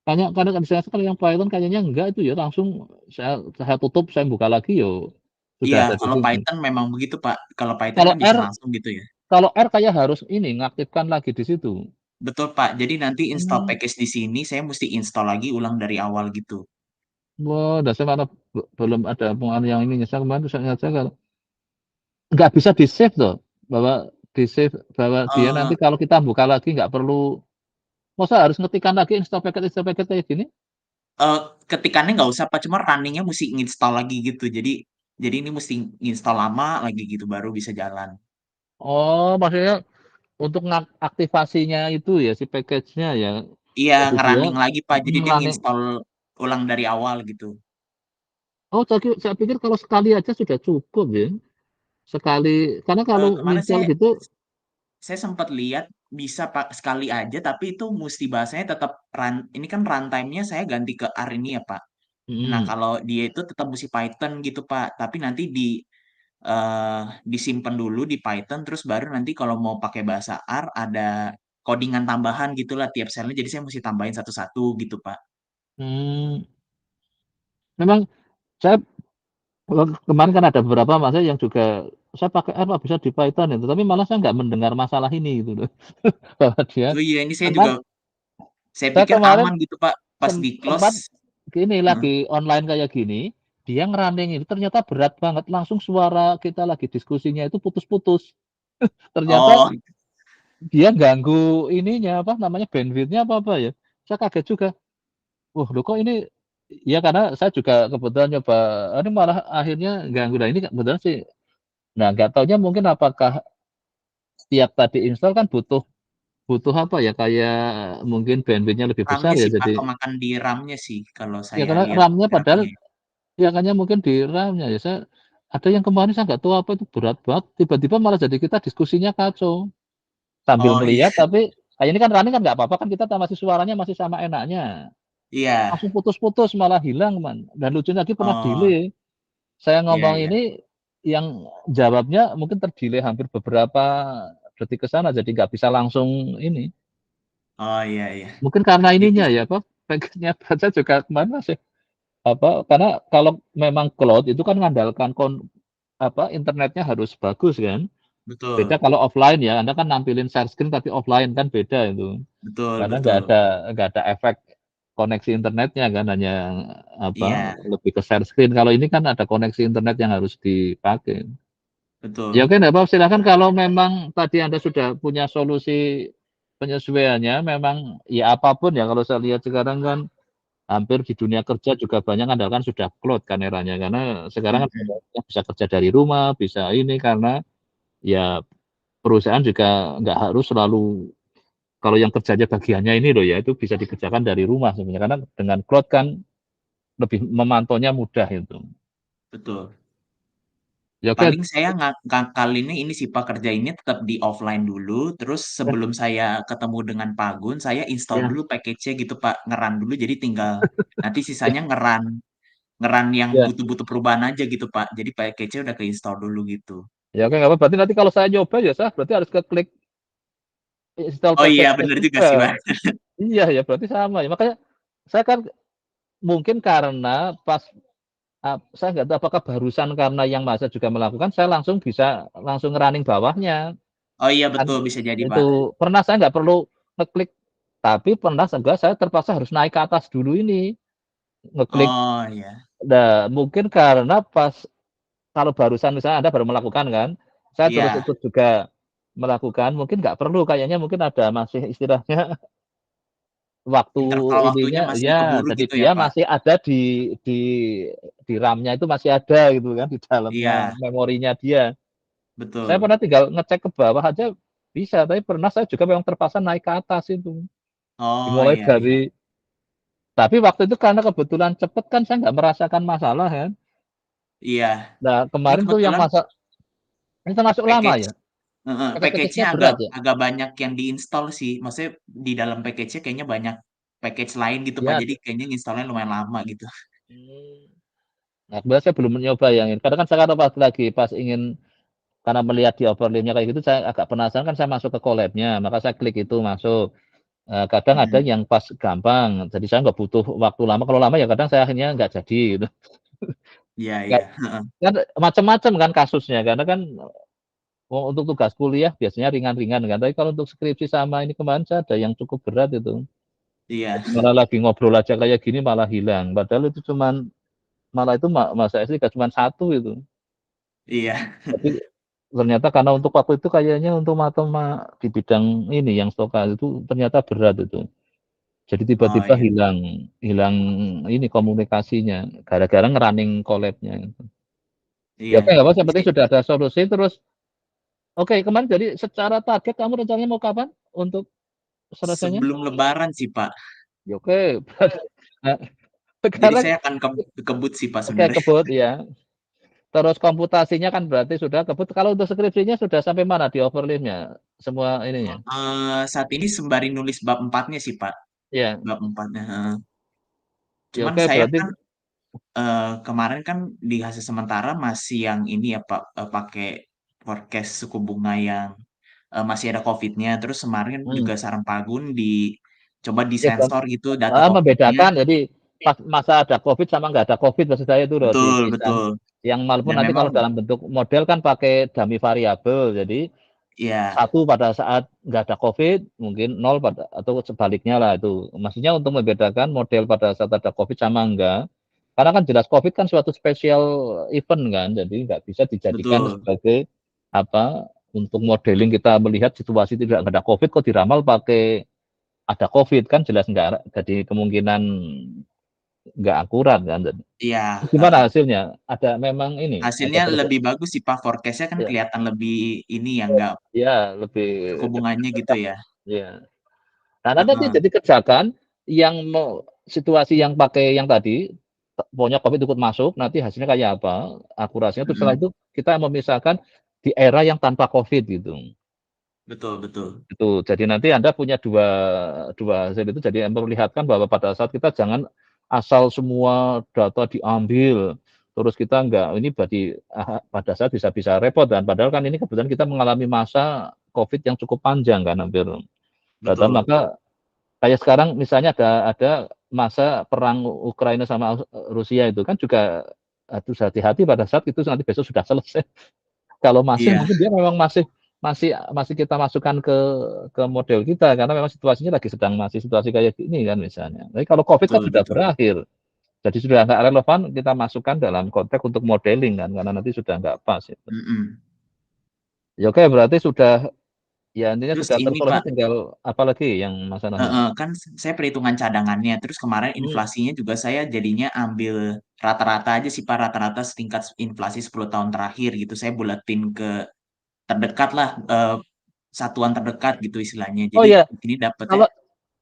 A: Karena saya kalau yang Python kayaknya enggak itu ya langsung saya tutup saya buka lagi yo.
E: Iya, kalau Python memang begitu Pak. Kalau Python kan bisa langsung gitu ya.
A: Kalau R kayak harus ini ngaktifkan lagi di situ.
E: Betul Pak. Jadi nanti install package di sini saya mesti install lagi ulang dari awal gitu.
A: Wah, dasar mana belum ada pengalaman yang ini saya kemarin saya kalau nggak bisa di save tuh bahwa di save bahwa dia nanti kalau kita buka lagi nggak perlu Masa harus ngetikan lagi install paket kayak gini?
E: Ketikannya nggak usah Pak, cuma running-nya musti nginstal lagi gitu. Jadi ini musti nginstal lama lagi gitu baru bisa jalan.
A: Oh, maksudnya untuk aktivasinya itu ya si package-nya ya.
E: Iya,
A: Jadi dia
E: nge-running lagi Pak, jadi dia
A: running.
E: nginstal ulang dari awal gitu.
A: Oh, saya pikir kalau sekali aja sudah cukup ya. Sekali, karena kalau
E: Kemarin
A: install gitu,
E: saya sempat lihat bisa Pak sekali aja, tapi itu musti bahasanya tetap ini kan runtime-nya saya ganti ke R ini ya Pak. Nah,
A: mm,
E: kalau dia itu tetap musti Python gitu Pak, tapi nanti disimpan dulu di Python, terus baru nanti kalau mau pakai bahasa R ada codingan tambahan gitulah tiap selnya, jadi saya mesti tambahin satu-satu gitu Pak.
A: mm, memang saya kemarin kan ada beberapa masa yang juga saya pakai R Pak, bisa di Python itu, tapi malah saya nggak mendengar masalah ini gitu loh. Bahwa dia,
E: Oh iya, ini
A: karena
E: saya
A: saya
E: pikir
A: kemarin
E: aman gitu Pak, pas di
A: sempat
E: close.
A: gini
E: Heeh.
A: lagi online kayak gini, dia ngerunning itu ternyata berat banget, langsung suara kita lagi diskusinya itu putus-putus. Ternyata
E: Oh,
A: dia ganggu ininya apa namanya bandwidth-nya apa ya. Saya kaget juga. Wah, loh kok ini ya karena saya juga kebetulan nyoba ini malah akhirnya ganggu. Nah, ini kebetulan sih. Nah, nggak taunya mungkin apakah setiap tadi install kan butuh butuh apa ya kayak mungkin bandwidth-nya lebih besar
E: RAM-nya
A: ya
E: sih Pak,
A: jadi
E: kemakan di RAM-nya sih kalau
A: ya
E: saya
A: karena
E: lihat
A: RAM-nya padahal
E: grafiknya.
A: ya kayaknya mungkin di RAM-nya ya. Saya ada yang kemarin saya nggak tahu apa itu berat banget. Tiba-tiba malah jadi kita diskusinya kacau sambil
E: Oh iya,
A: ngelihat tapi kayak ini kan running kan nggak apa-apa kan kita masih suaranya masih sama enaknya.
E: iya.
A: Langsung putus-putus malah hilang man. Dan lucunya lagi pernah
E: Oh,
A: delay. Saya
E: iya
A: ngomong
E: iya.
A: ini yang jawabnya mungkin terdelay hampir beberapa detik ke sana jadi nggak bisa langsung ini.
E: Oh iya iya.
A: Mungkin karena
E: Itu
A: ininya ya apa package-nya baca juga kemarin masih apa karena kalau memang cloud itu kan mengandalkan apa internetnya harus bagus kan. Beda
E: betul,
A: kalau offline ya, Anda kan nampilin share screen tapi offline kan beda itu.
E: betul
A: Karena
E: betul.
A: nggak ada efek koneksi internetnya kan hanya apa
E: Iya,
A: lebih ke share screen. Kalau ini kan ada koneksi internet yang harus dipakai. Ya
E: betul.
A: oke, enggak apa silakan kalau memang tadi Anda sudah punya solusi penyesuaiannya, memang ya apapun ya kalau saya lihat sekarang kan hampir di dunia kerja juga banyak kan sudah cloud kan eranya karena sekarang kan
E: Mhm.
A: bisa kerja dari rumah, bisa ini karena ya perusahaan juga nggak harus selalu kalau yang kerjanya bagiannya ini loh ya itu bisa dikerjakan dari rumah sebenarnya karena dengan cloud kan lebih memantaunya mudah itu.
E: Betul.
A: Ya oke,
E: Paling saya ngakalinnya ini sih Pak, kerjainnya tetap di offline dulu, terus
A: ya,
E: sebelum saya ketemu dengan Pak Gun, saya install
A: ya,
E: dulu package-nya gitu Pak, ngeran dulu jadi tinggal nanti
A: ya,
E: sisanya ngeran ngeran yang
A: ya.
E: butuh-butuh perubahan aja gitu Pak. Jadi package-nya udah ke-install dulu gitu.
A: Ya oke nggak apa berarti nanti kalau saya nyoba ya saya berarti harus ke klik install
E: Oh iya
A: package-nya
E: bener juga sih Pak.
A: juga. Iya ya berarti sama ya. Makanya saya kan mungkin karena pas saya nggak tahu apakah barusan karena yang masa juga melakukan saya langsung bisa langsung running bawahnya.
E: Oh iya
A: Kan
E: betul bisa jadi Pak.
A: itu pernah saya nggak perlu ngeklik tapi pernah enggak saya terpaksa harus naik ke atas dulu ini ngeklik.
E: Oh iya.
A: Nah, mungkin karena pas kalau barusan misalnya Anda baru melakukan kan, saya terus
E: Iya,
A: ikut juga melakukan, mungkin nggak perlu kayaknya mungkin ada masih istilahnya waktu
E: interval waktunya
A: ininya
E: masih
A: ya,
E: keburu
A: jadi
E: gitu ya
A: dia
E: Pak.
A: masih ada di di RAM-nya itu masih ada gitu kan, di dalamnya
E: Iya,
A: memorinya dia. Saya
E: betul.
A: pernah tinggal ngecek ke bawah aja bisa, tapi pernah saya juga memang terpaksa naik ke atas itu.
E: Oh
A: Dimulai
E: iya iya.
A: dari tapi waktu itu karena kebetulan cepet kan saya nggak merasakan masalah kan.
E: Iya.
A: Nah,
E: Ini
A: kemarin tuh yang
E: kebetulan
A: masa ini termasuk lama
E: package
A: ya?
E: heeh, package-nya
A: Package-nya
E: agak
A: berat ya?
E: agak banyak yang di-install sih. Maksudnya di dalam package-nya kayaknya banyak package lain gitu Pak.
A: Ya.
E: Jadi kayaknya install-nya lumayan lama gitu.
A: Mmm. Nah, kebetulan saya belum nyoba yang ini. Karena kan sekarang pas lagi pas ingin karena melihat di overlay-nya kayak gitu, saya agak penasaran kan saya masuk ke collab-nya, maka saya klik itu masuk. Kadang ada
E: Mhm.
A: yang pas gampang, jadi saya nggak butuh waktu lama, kalau lama ya kadang saya akhirnya nggak jadi gitu.
E: Iya
A: Nggak
E: iya. Heeh.
A: kan macam-macam kan kasusnya, karena kan untuk tugas kuliah biasanya ringan-ringan kan, tapi kalau untuk skripsi sama ini kemarin saya ada yang cukup berat itu.
E: Iya.
A: Malah lagi ngobrol aja kayak gini malah hilang, padahal itu cuman malah itu masa SD cuman satu itu.
E: Iya.
A: Tapi ternyata karena untuk waktu itu kayaknya untuk matema di bidang ini yang stokastik itu ternyata berat itu. Jadi tiba-tiba hilang ini komunikasinya gara-gara nge-running collab-nya. Ya oke, nggak apa-apa, yang penting sudah ada solusi. Terus oke, kemarin jadi secara target kamu rencananya mau kapan untuk selesainya?
E: Sebelum Lebaran sih Pak.
A: Ya oke, nah,
E: Jadi
A: sekarang
E: saya akan kebut sih Pak
A: oke,
E: sebenarnya.
A: kebut ya. Terus komputasinya kan berarti sudah kebut. Kalau untuk skripsinya sudah sampai mana di overlimnya semua ininya?
E: Saat ini sembari nulis bab 4-nya sih Pak.
A: Ya.
E: Bab 4-nya.
A: Ya
E: Cuman
A: oke,
E: saya
A: berarti
E: kan kemarin kan di hasil sementara masih yang ini ya Pak, pakai forecast suku bunga yang masih ada COVID-nya. Terus kemarin juga saran Pak Gun coba
A: ya,
E: disensor gitu data COVID-nya.
A: membedakan. Jadi pas masa ada COVID sama nggak ada COVID maksud saya itu loh
E: Betul,
A: dipisah.
E: betul.
A: Yang maupun
E: Dan
A: nanti
E: memang
A: kalau dalam bentuk model kan pakai dummy variabel. Jadi
E: ya
A: 1 pada saat nggak ada COVID, mungkin 0 pada atau sebaliknya lah itu. Maksudnya untuk membedakan model pada saat ada COVID sama enggak. Karena kan jelas COVID kan suatu special event kan, jadi nggak bisa dijadikan
E: betul.
A: sebagai apa untuk modeling kita melihat situasi tidak ada COVID kok diramal pakai ada COVID kan jelas nggak, jadi kemungkinan nggak akurat kan.
E: Iya,
A: Gimana hasilnya? Ada memang ini ada
E: hasilnya lebih bagus sih Pak, forecast-nya kan
A: ya,
E: kelihatan lebih ini ya, nggak
A: ya lebih
E: suku bunganya gitu ya.
A: ya. Nah, nanti
E: Heeh,
A: jadi kerjakan yang mau situasi yang pakai yang tadi, pokoknya COVID ikut masuk, nanti hasilnya kayak apa, akurasinya, terus setelah
E: mhm,
A: itu kita memisahkan di era yang tanpa COVID gitu.
E: betul, betul.
A: Itu, jadi nanti Anda punya dua hasil itu, jadi memperlihatkan bahwa pada saat kita jangan asal semua data diambil, terus kita enggak, ini berarti pada saat bisa repot kan, padahal kan ini kebetulan kita mengalami masa COVID yang cukup panjang kan, hampir dan
E: Betul,
A: maka kayak sekarang misalnya ada masa perang Ukraina sama Rusia itu kan juga harus hati-hati pada saat itu nanti besok sudah selesai. Kalau masih
E: iya,
A: mungkin dia memang masih masih masih kita masukkan ke model kita karena memang situasinya lagi sedang masih situasi kayak gini kan misalnya. Tapi kalau COVID kan
E: betul,
A: sudah
E: betul.
A: berakhir. Jadi sudah nggak relevan kita masukkan dalam konteks untuk modeling kan karena nanti sudah nggak pas itu.
E: Mhm.
A: Ya oke, berarti sudah ya intinya
E: Terus
A: sudah
E: ini
A: tersolusi,
E: Pak,
A: tinggal apa lagi yang masalahnya?
E: kan saya perhitungan cadangannya, terus kemarin
A: Hmm.
E: inflasinya juga saya jadinya ambil rata-rata aja sih Pak, rata-rata setingkat inflasi 10 tahun terakhir gitu. Saya buletin ke terdekat lah, satuan terdekat gitu istilahnya.
A: Oh
E: Jadi
A: ya,
E: ini dapetnya
A: kalau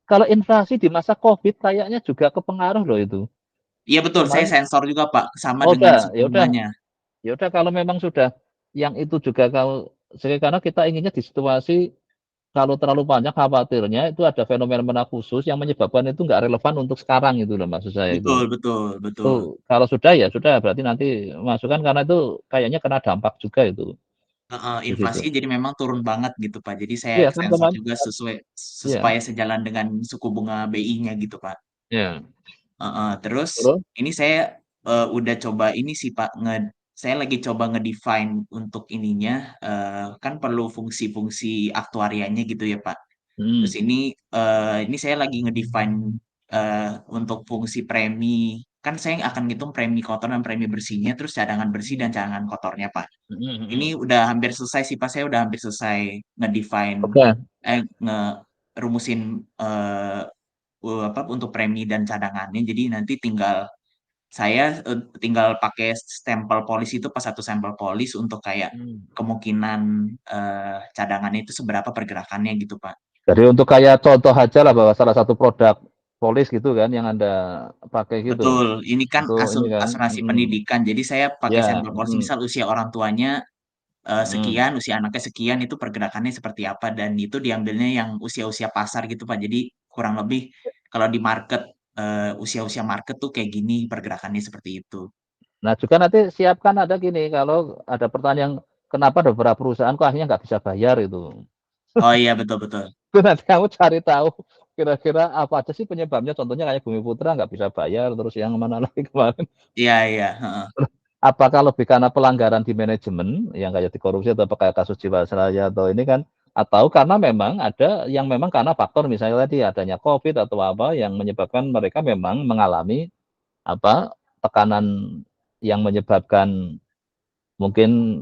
A: kalau inflasi di masa COVID kayaknya juga kepengaruh loh itu.
E: iya betul, saya
A: Kemarin
E: sensor juga Pak, sama
A: oh
E: dengan
A: udah,
E: suku bunganya.
A: ya udah kalau memang sudah yang itu juga kalau karena kita inginnya di situasi kalau terlalu panjang khawatirnya itu ada fenomena khusus yang menyebabkan itu nggak relevan untuk sekarang itu loh maksud saya itu.
E: Betul, betul, betul.
A: Itu kalau sudah ya sudah berarti nanti masukkan karena itu kayaknya kena dampak juga itu
E: Heeh,
A: di situ.
E: inflasinya jadi memang turun banget gitu, Pak. Jadi saya
A: Iya kan
E: sensor
A: kemarin
E: juga
A: iya,
E: supaya sejalan dengan suku bunga BI-nya gitu, Pak.
A: iya.
E: Heeh, terus
A: Terus?
E: ini saya, udah coba ini sih, Pak, saya lagi coba nge-define untuk ininya, kan perlu fungsi-fungsi aktuarianya gitu ya, Pak. Terus
A: Hmm,
E: ini saya lagi nge-define, untuk fungsi premi, kan saya akan ngitung premi kotor dan premi bersihnya, terus cadangan bersih dan cadangan kotornya, Pak.
A: mhm,
E: Ini
A: mhm.
E: udah hampir selesai sih, Pak, saya udah hampir selesai nge-define,
A: Oke.
E: ngerumusin, untuk premi dan cadangannya. Jadi nanti saya, tinggal pakai stempel polis itu pas satu sampel polis untuk kayak
A: Hmm.
E: kemungkinan, cadangannya itu seberapa pergerakannya gitu, Pak.
A: Jadi untuk kayak contoh aja lah bahwa salah satu produk polis gitu kan yang Anda pakai gitu.
E: Betul, ini kan
A: Untuk ini kan,
E: asuransi pendidikan. Jadi saya pakai
A: ya,
E: sampel polis, misal usia orang tuanya,
A: mhm.
E: sekian, usia anaknya sekian, itu pergerakannya seperti apa, dan itu diambilnya yang usia-usia pasar gitu, Pak. Jadi kurang lebih kalau di market, usia-usia market tuh kayak gini, pergerakannya seperti itu.
A: Nah juga nanti siapkan ada gini, kalau ada pertanyaan kenapa ada beberapa perusahaan kok akhirnya nggak bisa bayar itu.
E: Oh iya, betul, betul.
A: Itu nanti kamu cari tahu kira-kira apa aja sih penyebabnya, contohnya kayak Bumi Putra nggak bisa bayar, terus yang mana lagi kemarin.
E: Iya, iya, heeh.
A: Apakah lebih karena pelanggaran di manajemen yang kayak dikorupsi atau kayak kasus Jiwasraya atau ini kan, atau karena memang ada yang memang karena faktor misalnya tadi adanya COVID atau apa yang menyebabkan mereka memang mengalami apa, tekanan yang menyebabkan mungkin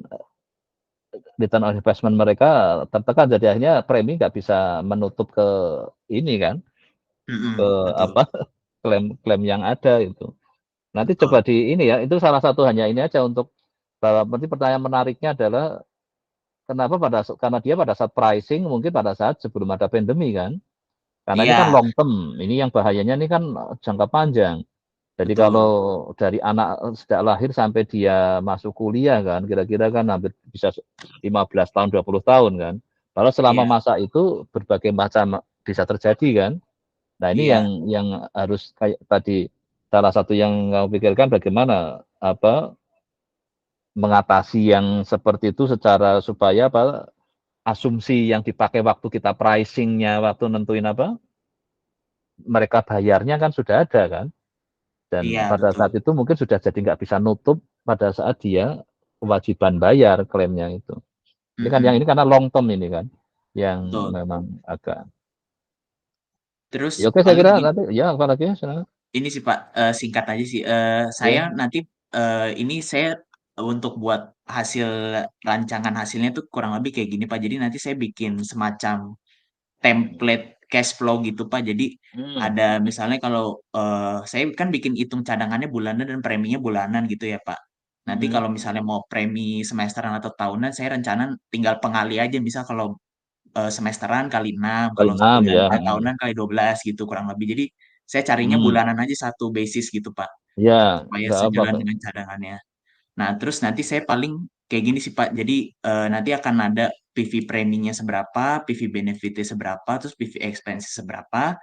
A: return on investment mereka tertekan, jadi akhirnya premi nggak bisa menutup ke ini kan, ke
E: betul.
A: apa klaim-klaim yang ada itu. Nanti
E: Betul.
A: coba di ini ya, itu salah satu hanya ini aja untuk bahwa nanti pertanyaan menariknya adalah kenapa karena dia pada saat pricing mungkin pada saat sebelum ada pandemi kan. Karena ini kan
E: Iya,
A: long term, ini yang bahayanya ini kan jangka panjang. Jadi kalau
E: betul.
A: dari anak sejak lahir sampai dia masuk kuliah kan, kira-kira kan hampir bisa 15 tahun, 20 tahun kan. Kalau selama
E: Iya,
A: masa itu berbagai macam bisa terjadi kan. Nah, ini
E: iya.
A: yang harus kayak tadi salah satu yang kamu pikirkan bagaimana mengatasi yang seperti itu secara supaya asumsi yang dipakai waktu kita pricing-nya waktu nentuin mereka bayarnya kan sudah ada kan. Dan
E: Iya,
A: pada
E: betul.
A: saat itu mungkin sudah jadi nggak bisa nutup pada saat dia kewajiban bayar klaimnya itu. Ini kan yang ini karena long term ini kan, yang
E: Betul.
A: memang agak.
E: Terus
A: Ya oke saya
E: lalu
A: kira nanti ya apalagi ya silakan.
E: ini sih Pak, singkat aja sih, saya
A: Ya.
E: nanti, ini saya untuk buat rancangan hasilnya tuh kurang lebih kayak gini Pak, jadi nanti saya bikin semacam template cash flow gitu Pak. Jadi
A: Hmm.
E: ada misalnya kalau, saya kan bikin hitung cadangannya bulanan dan preminya bulanan gitu ya Pak. Nanti
A: Hmm.
E: kalau misalnya mau premi semesteran atau tahunan, saya rencana tinggal pengali aja, misal kalau semesteran kali 6,
A: Kali
E: kalau
A: 6 ya.
E: tahunan kali 12 gitu kurang lebih. Jadi saya carinya
A: Hmm.
E: bulanan aja satu basis gitu, Pak,
A: Ya,
E: supaya
A: nggak apa,
E: sejalan
A: Pak.
E: dengan cadangannya. Nah, terus nanti saya paling kayak gini sih, Pak. Jadi nanti akan ada PV preminya seberapa, PV benefitnya seberapa, terus PV expense seberapa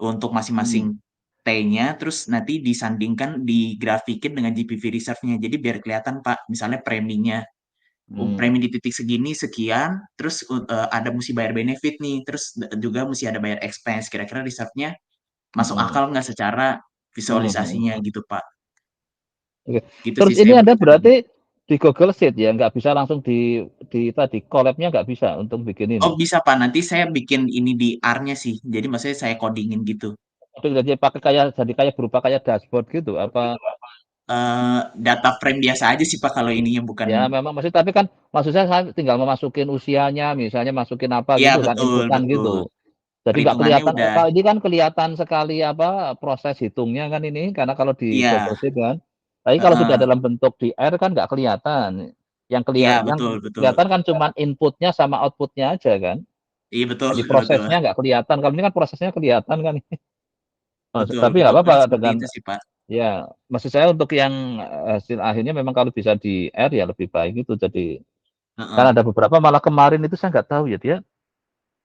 E: untuk
A: Hmm.
E: masing-masing T-nya, terus nanti disandingkan, digrafikin dengan GPV reserve-nya. Jadi biar kelihatan, Pak, misalnya preminya
A: Hmm.
E: premi di titik segini sekian, terus ada mesti bayar benefit nih, terus juga mesti ada bayar expense. Kira-kira reserve-nya masuk
A: Hmm.
E: akal nggak secara
A: Hmm.
E: visualisasinya gitu, Pak.
A: Oke.
E: Gitu
A: Terus
E: sih
A: ini
E: saya
A: ada
E: tadi.
A: berarti di Google Sheet ya, nggak bisa langsung di tadi collab-nya nggak bisa untuk bikin ini.
E: Oh bisa Pak, nanti saya bikin ini di R-nya sih. Jadi maksudnya saya codingin gitu.
A: Tapi jadi pakai kayak jadi kayak berupa kayak dashboard gitu apa.
E: Data frame biasa aja sih Pak kalau ininya bukan.
A: Ya memang masih tapi kan maksud saya tinggal memasukin usianya, misalnya masukin apa
E: Ya
A: gitu kan,
E: betul,
A: inputan
E: betul.
A: gitu. Jadi nggak
E: Perhitungannya
A: kelihatan,
E: udah,
A: kalau ini kan kelihatan sekali proses hitungnya kan ini, karena kalau di
E: iya,
A: Google Sheet kan. Tapi kalau sudah
E: heeh.
A: dalam bentuk di R kan nggak kelihatan.
E: Iya
A: Yang
E: betul, betul.
A: kelihatan kan cuma inputnya sama outputnya aja kan.
E: Iya betul,
A: Jadi
E: betul,
A: prosesnya nggak kelihatan. Kalau ini kan prosesnya kelihatan kan.
E: betul,
A: Tapi nggak
E: betul.
A: apa-apa
E: Kurang seperti
A: dengan
E: itu sih Pak.
A: ya maksud saya untuk yang hasil akhirnya memang kalau bisa di R ya lebih baik itu. Jadi kan
E: Heeh.
A: ada beberapa malah kemarin itu saya nggak tahu ya dia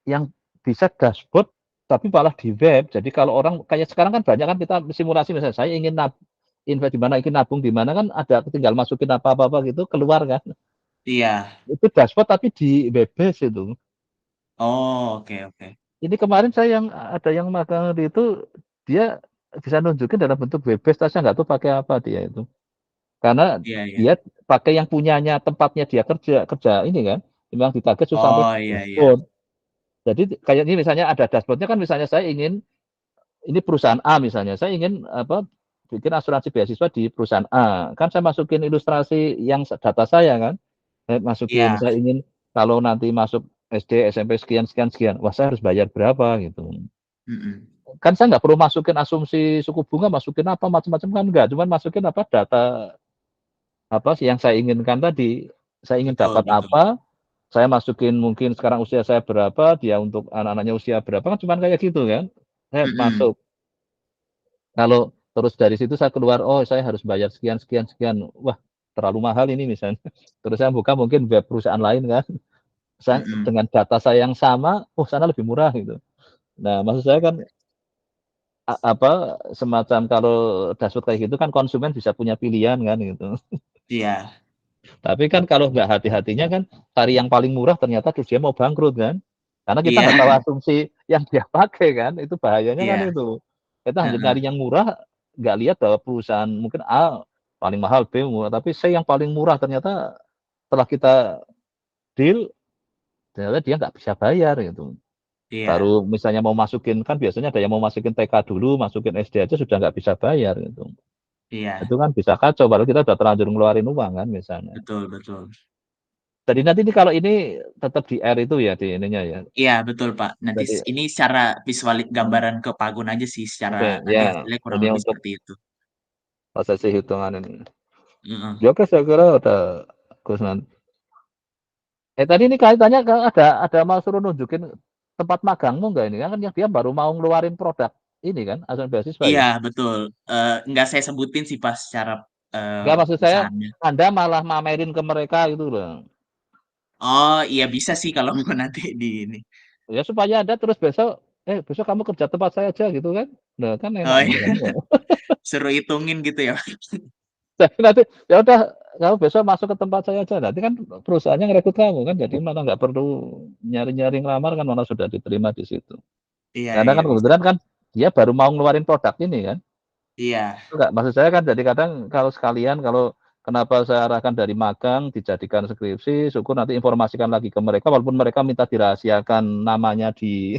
A: yang bisa dashboard tapi malah di web. Jadi kalau orang kayak sekarang kan banyak kan kita simulasi misalnya saya ingin invest di mana, ingin nabung di mana kan ada tinggal masukin apa-apa gitu keluar kan.
E: Iya.
A: Itu dashboard tapi di web base itu.
E: Oh, oke, oke.
A: Ini kemarin saya yang ada yang magang di itu dia bisa nunjukin dalam bentuk web base, tapi saya nggak tahu pakai apa dia itu. Karena
E: Iya, iya.
A: dia pakai yang punyanya tempatnya dia kerja kerja ini kan, memang ditarget sampai
E: Oh, iya, iya.
A: dashboard. Jadi kayak ini misalnya ada dashboardnya kan misalnya saya ingin ini perusahaan A misalnya, saya ingin bikin asuransi beasiswa di perusahaan A. Kan saya masukin ilustrasi yang data saya kan. Saya masukin,
E: Iya.
A: saya ingin kalau nanti masuk SD, SMP sekian sekian sekian, wah saya harus bayar berapa gitu.
E: Mhm.
A: Kan saya nggak perlu masukin asumsi suku bunga, masukin apa macam-macam kan enggak, cuman masukin data sih yang saya inginkan tadi. Saya ingin
E: Betul,
A: dapat
E: betul.
A: apa, saya masukin mungkin sekarang usia saya berapa, dia untuk anak-anaknya usia berapa, kan cuman kayak gitu kan. Saya
E: Mhm.
A: masuk. Kalau terus dari situ saya keluar, oh saya harus bayar sekian sekian sekian. Wah, terlalu mahal ini misalnya. Terus saya buka mungkin web perusahaan lain kan. Saya
E: Mhm.
A: dengan data saya yang sama, oh sana lebih murah gitu. Nah, maksud saya kan semacam kalau dashboard kayak gitu kan konsumen bisa punya pilihan kan gitu.
E: Iya.
A: Tapi kan kalau nggak hati-hatinya kan cari yang paling murah ternyata terus dia mau bangkrut kan. Karena kita
E: Iya.
A: nggak tahu asumsi yang dia pakai kan, itu bahayanya kan
E: Iya.
A: itu. Kita hanya
E: Heeh.
A: nyari yang murah, nggak lihat bahwa perusahaan mungkin A paling mahal, B murah, tapi C yang paling murah ternyata setelah kita deal, ternyata dia nggak bisa bayar gitu.
E: Iya.
A: Baru misalnya mau masukin, kan biasanya ada yang mau masukin TK dulu, masukin SD aja sudah nggak bisa bayar gitu.
E: Iya.
A: Itu kan bisa kacau, baru kita udah terlanjur ngeluarin uang kan misalnya.
E: Betul, betul.
A: Jadi nanti ini kalau ini tetap di R itu ya di ininya ya.
E: Iya betul Pak. Nanti
A: Jadi
E: ini secara visual gambaran ke Pagun aja sih, secara nanti
A: ya
E: hasilnya kurang
A: ini
E: lebih
A: untuk
E: seperti itu.
A: prosesi hitungan ini.
E: Heeh.
A: Ya oke saya kira udah Gus nanti. Tadi ini kaitannya ada mau suruh nunjukin tempat magangmu nggak ini kan yang dia baru mau ngeluarin produk ini kan asuransi beasiswa ya.
E: Iya betul. Nggak saya sebutin sih pas secara
A: Nggak maksud saya
E: perusahaannya.
A: Anda malah mamerin ke mereka gitu loh.
E: Oh iya bisa sih kalau mau nanti di ini.
A: Ya supaya Anda terus besok besok kamu kerja tempat saya aja gitu kan. Nah, kan enak
E: Oh
A: gitu kan.
E: iya, suruh hitungin gitu ya.
A: Jadi nanti ya udah kamu besok masuk ke tempat saya aja. Nanti kan perusahaannya ngerekrut kamu kan. Jadi mana nggak perlu nyari-nyari ngelamar kan mana sudah diterima di situ.
E: Iya
A: Karena
E: iya
A: kan
E: bisa.
A: kebetulan kan dia baru mau ngeluarin produk ini kan.
E: Iya.
A: Enggak, maksud saya kan jadi kadang kalau sekalian kalau kenapa saya arahkan dari magang dijadikan skripsi, syukur nanti informasikan lagi ke mereka walaupun mereka minta dirahasiakan namanya di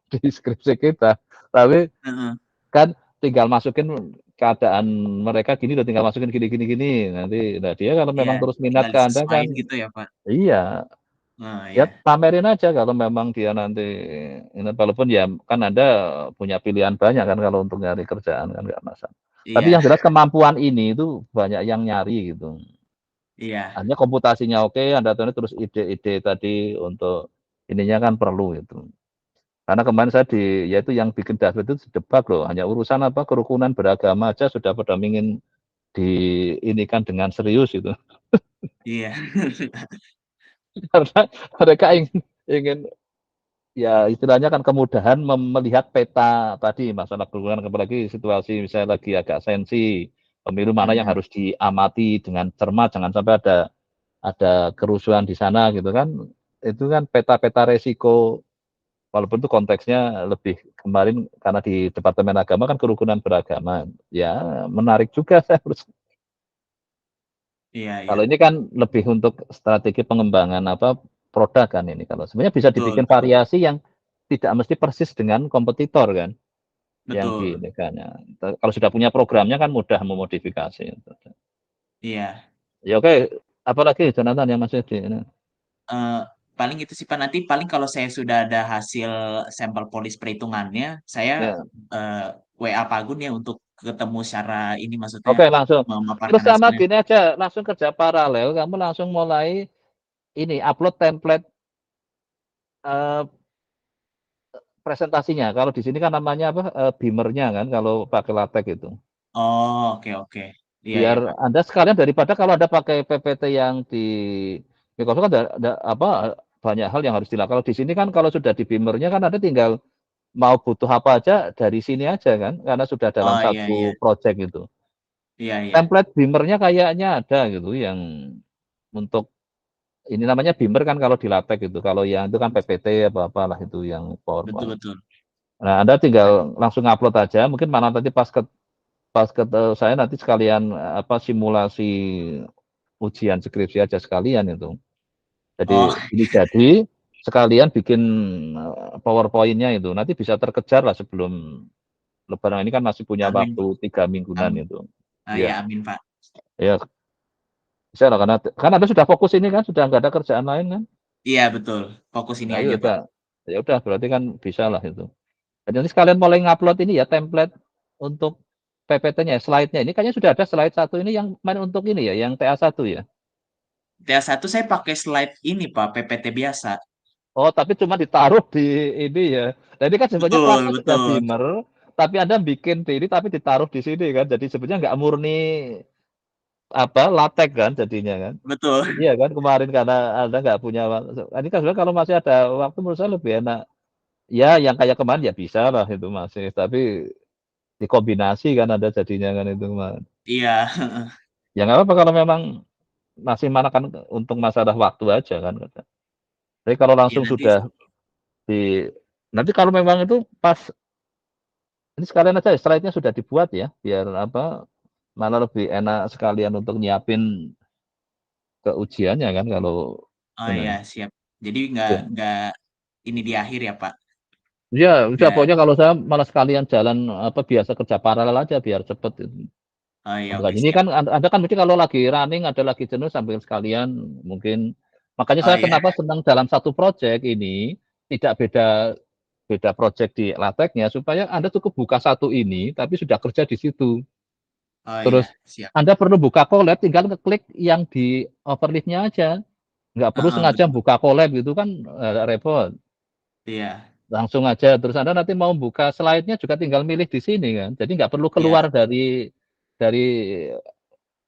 A: di skripsi kita. Tapi
E: Heeh.
A: kan tinggal masukin keadaan mereka gini udah tinggal masukin gini gini gini. Nanti nah dia kalau
E: Iya,
A: memang terus minat
E: tinggal
A: ke Anda kan
E: disesuaiin gitu ya Pak.
A: iya,
E: Oh
A: ya
E: iya.
A: pamerin aja kalau memang dia nanti ini walaupun ya kan Anda punya pilihan banyak kan kalau untuk nyari kerjaan kan nggak masalah. Tapi
E: Iya.
A: yang jelas kemampuan ini itu banyak yang nyari gitu.
E: Iya.
A: Hanya komputasinya oke, Anda terus ide-ide tadi untuk ininya kan perlu itu. Karena kemarin saya yaitu yang bikin dashboard itu debat loh, hanya urusan apa kerukunan beragama aja sudah pada ingin diinikan dengan serius itu.
E: Iya.
A: Karena mereka ingin ya istilahnya kan kemudahan melihat peta tadi masalah kerukunan apalagi situasi misalnya lagi agak sensi pemilu mana yang
E: Mhm.
A: harus diamati dengan cermat jangan sampai ada kerusuhan di sana gitu kan itu kan peta-peta resiko walaupun itu konteksnya lebih kemarin karena di Departemen Agama kan kerukunan beragama ya menarik juga saya harus
E: Iya iya.
A: kalau ini kan lebih untuk strategi pengembangan apa produk kan ini kalau sebenarnya bisa
E: Betul
A: dibikin
E: betul.
A: variasi yang tidak mesti persis dengan kompetitor kan yang di
E: Betul.
A: ini kan ya. Kalau sudah punya programnya kan mudah memodifikasi.
E: Iya.
A: Ya oke, apalagi Jonathan yang masih di ini.
E: Paling itu sih Pak, nanti paling kalau saya sudah ada hasil sampel polis perhitungannya, saya
A: Ya.
E: WA Pagun ya untuk ketemu secara ini maksudnya
A: Oke, langsung. Terus
E: memaparkan
A: sama
E: hasilnya.
A: gini aja, langsung kerja paralel, kamu langsung mulai ini upload template eh, presentasinya. Kalau di sini kan namanya apa? Beamer-nya kan kalau pakai LaTeX itu.
E: Oh, oke oke. Iya iya
A: Biar
E: Pak.
A: Anda sekalian daripada kalau Anda pakai PPT yang di Microsoft kan ada apa banyak hal yang harus dilakukan. Kalau di sini kan kalau sudah di Beamer-nya kan Anda tinggal mau butuh apa aja dari sini aja kan karena sudah dalam
E: Oh iya iya.
A: satu project itu.
E: Iya iya.
A: Template Beamer-nya kayaknya ada gitu yang untuk ini namanya Beamer kan kalau di LaTeX itu. Kalau yang itu kan PPT apa apalah itu yang
E: Betul
A: PowerPoint.
E: betul.
A: Nah, Anda tinggal langsung upload aja. Mungkin mana nanti pas ke saya nanti sekalian apa simulasi ujian skripsi aja sekalian itu.
E: Oh
A: Jadi ini jadi sekalian bikin PowerPoint-nya itu. Nanti bisa terkejar lah sebelum Lebaran ini kan masih punya
E: amin
A: waktu
E: Pak.
A: 3 mingguan
E: Amin.
A: itu.
E: Ah ya
A: Iya,
E: amin Pak.
A: ya bisa lah karena kan Anda sudah fokus ini kan, sudah nggak ada kerjaan lain kan.
E: Iya betul. Fokus ini
A: Nah,
E: aja Pak.
A: ya udah berarti kan bisa lah itu. Dan nanti sekalian mulai ngupload ini ya template untuk PPT-nya, slide-nya. Ini kayaknya sudah ada slide satu ini yang main untuk ini ya, yang TA1 ya.
E: TA1 saya pakai slide ini Pak, PPT biasa.
A: Oh, tapi cuma ditaruh di ini ya. Nah, ini kan sebenarnya
E: Betul
A: kelasnya sudah
E: betul.
A: Beamer, tapi Anda bikin ini tapi ditaruh di sini kan. Jadi sebenarnya nggak murni apa LaTeX kan jadinya kan.
E: Betul.
A: Iya kan kemarin karena Anda nggak punya waktu. Ini kan sebenarnya kalau masih ada waktu menurut saya lebih enak. Ya, yang kayak kemarin ya bisa lah itu masih, tapi dikombinasi kan ada jadinya kan itu kemarin.
E: Iya.
A: Ya nggak apa-apa kalau memang masih mana kan untuk masalah waktu aja kan. Tapi kalau
E: Iya
A: langsung
E: nanti
A: sudah di nanti kalau memang itu pas ini sekalian aja slide-nya sudah dibuat ya, biar apa malah lebih enak sekalian untuk nyiapin ke ujiannya kan kalau
E: oh
A: ini.
E: iya siap. Jadi
A: Ya.
E: nggak ini di akhir ya Pak.
A: Ya, udah
E: Nggak.
A: pokoknya kalau saya malah sekalian jalan apa biasa kerja paralel aja biar cepet itu.
E: Oh iya oke
A: Makanya ini
E: siap.
A: kan Anda kan mesti kalau lagi running ada lagi jenuh sambil sekalian mungkin Makanya saya kenapa senang dalam satu project ini tidak beda project di LaTeX-nya, supaya Anda cukup buka satu ini tapi sudah kerja di situ. Terus Anda perlu buka collab, tinggal ngeklik yang di overlay-nya aja. Nggak perlu sengaja buka collab gitu kan repot.
E: Iya.
A: Langsung aja. Terus Anda nanti mau buka slide-nya juga tinggal milih di sini kan. Jadi nggak perlu keluar dari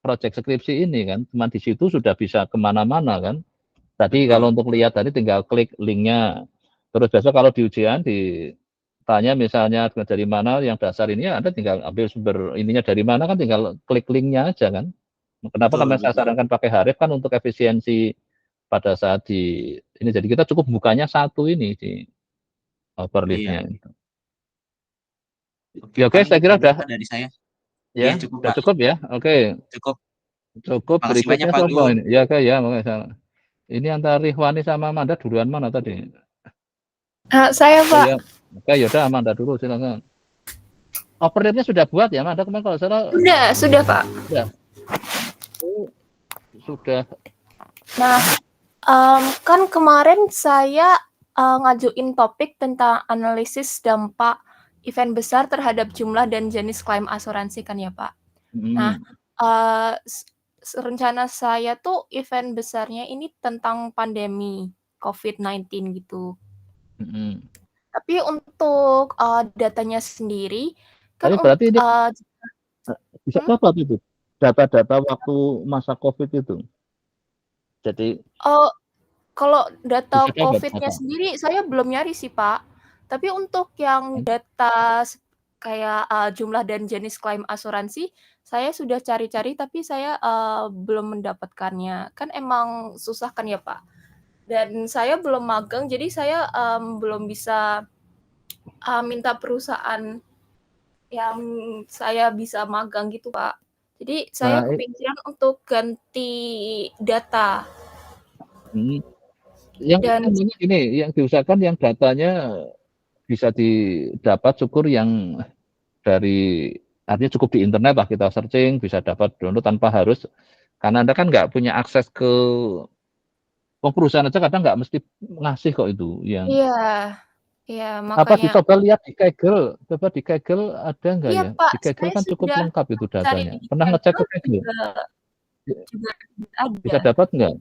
A: project skripsi ini kan. Cuma di situ sudah bisa kemana-mana kan. Tadi kalau untuk lihat tadi tinggal klik link-nya. Terus besok kalau di ujian ditanya misalnya dari mana yang dasar ini, Anda tinggal ambil sumber ininya dari mana kan, tinggal klik link-nya aja kan. Kenapa kami saya sarankan pakai Harif kan untuk efisiensi pada saat di ini. Jadi kita cukup bukanya satu ini di overlay-nya.
E: Oke,
A: Oke, saya kira udah
E: dari saya.
A: Ya, sudah cukup ya. Oke. Cukup. Berikutnya siapa ini? Ya, Kak, ya, makanya ini antara Rihwani sama Amanda duluan mana tadi?
F: Saya, Pak.
A: Ya. Oke, yaudah Amanda dulu silakan. Overlay-nya sudah buat ya, Amanda kemarin kalau salah.
F: Sudah, Pak.
A: Sudah.
F: Nah, kan kemarin saya ngajuin topik tentang analisis dampak event besar terhadap jumlah dan jenis klaim asuransi kan ya, Pak. Nah, rencana saya tuh event besarnya ini tentang pandemi COVID-19 gitu. Tapi untuk datanya sendiri kan
A: berarti ini bisa dapat itu data-data waktu masa COVID itu. Jadi
F: kalau data COVID-nya sendiri saya belum nyari sih, Pak. Tapi untuk yang data kayak jumlah dan jenis klaim asuransi, saya sudah cari-cari tapi saya belum mendapatkannya. Kan emang susah kan ya, Pak. Dan saya belum magang, jadi saya belum bisa minta perusahaan yang saya bisa magang gitu, Pak. Jadi saya kepikiran untuk ganti data.
A: Yang diusahakan yang datanya bisa didapat syukur yang dari artinya cukup di internet lah, kita searching bisa dapat download tanpa harus, karena Anda kan nggak punya akses ke perusahaan aja kadang nggak mesti ngasih kok itu yang.
F: Iya, makanya.
A: Apa dicoba lihat di Kaggle, coba di Kaggle ada nggak ya?
F: Pak,
A: di Kaggle kan cukup lengkap itu datanya. Pernah
F: Kaggle
A: ngecek ke Kaggle?
F: Juga ada.
A: Bisa dapat nggak?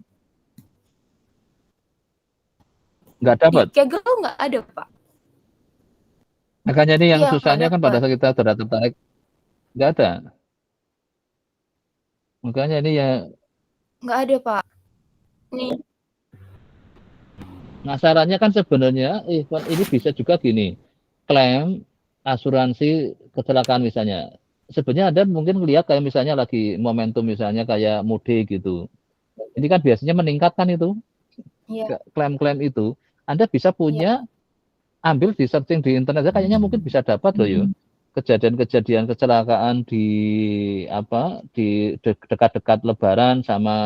A: Nggak dapat.
F: Di Kaggle nggak ada, Pak.
A: Makanya ini yang susahnya kan pada saat kita tertarik nggak ada. Makanya ini ya
F: nggak ada, Pak. Nih.
A: Nah, sarannya kan sebenarnya ini bisa juga gini, klaim asuransi kecelakaan misalnya. Sebenarnya Anda mungkin lihat kayak misalnya lagi momentum misalnya kayak mudik gitu. Ini kan biasanya meningkatkan itu. Klaim-klaim itu. Anda bisa punya ambil di searching di internet kayaknya mungkin bisa dapat loh ya. Kejadian-kejadian kecelakaan di dekat-dekat Lebaran sama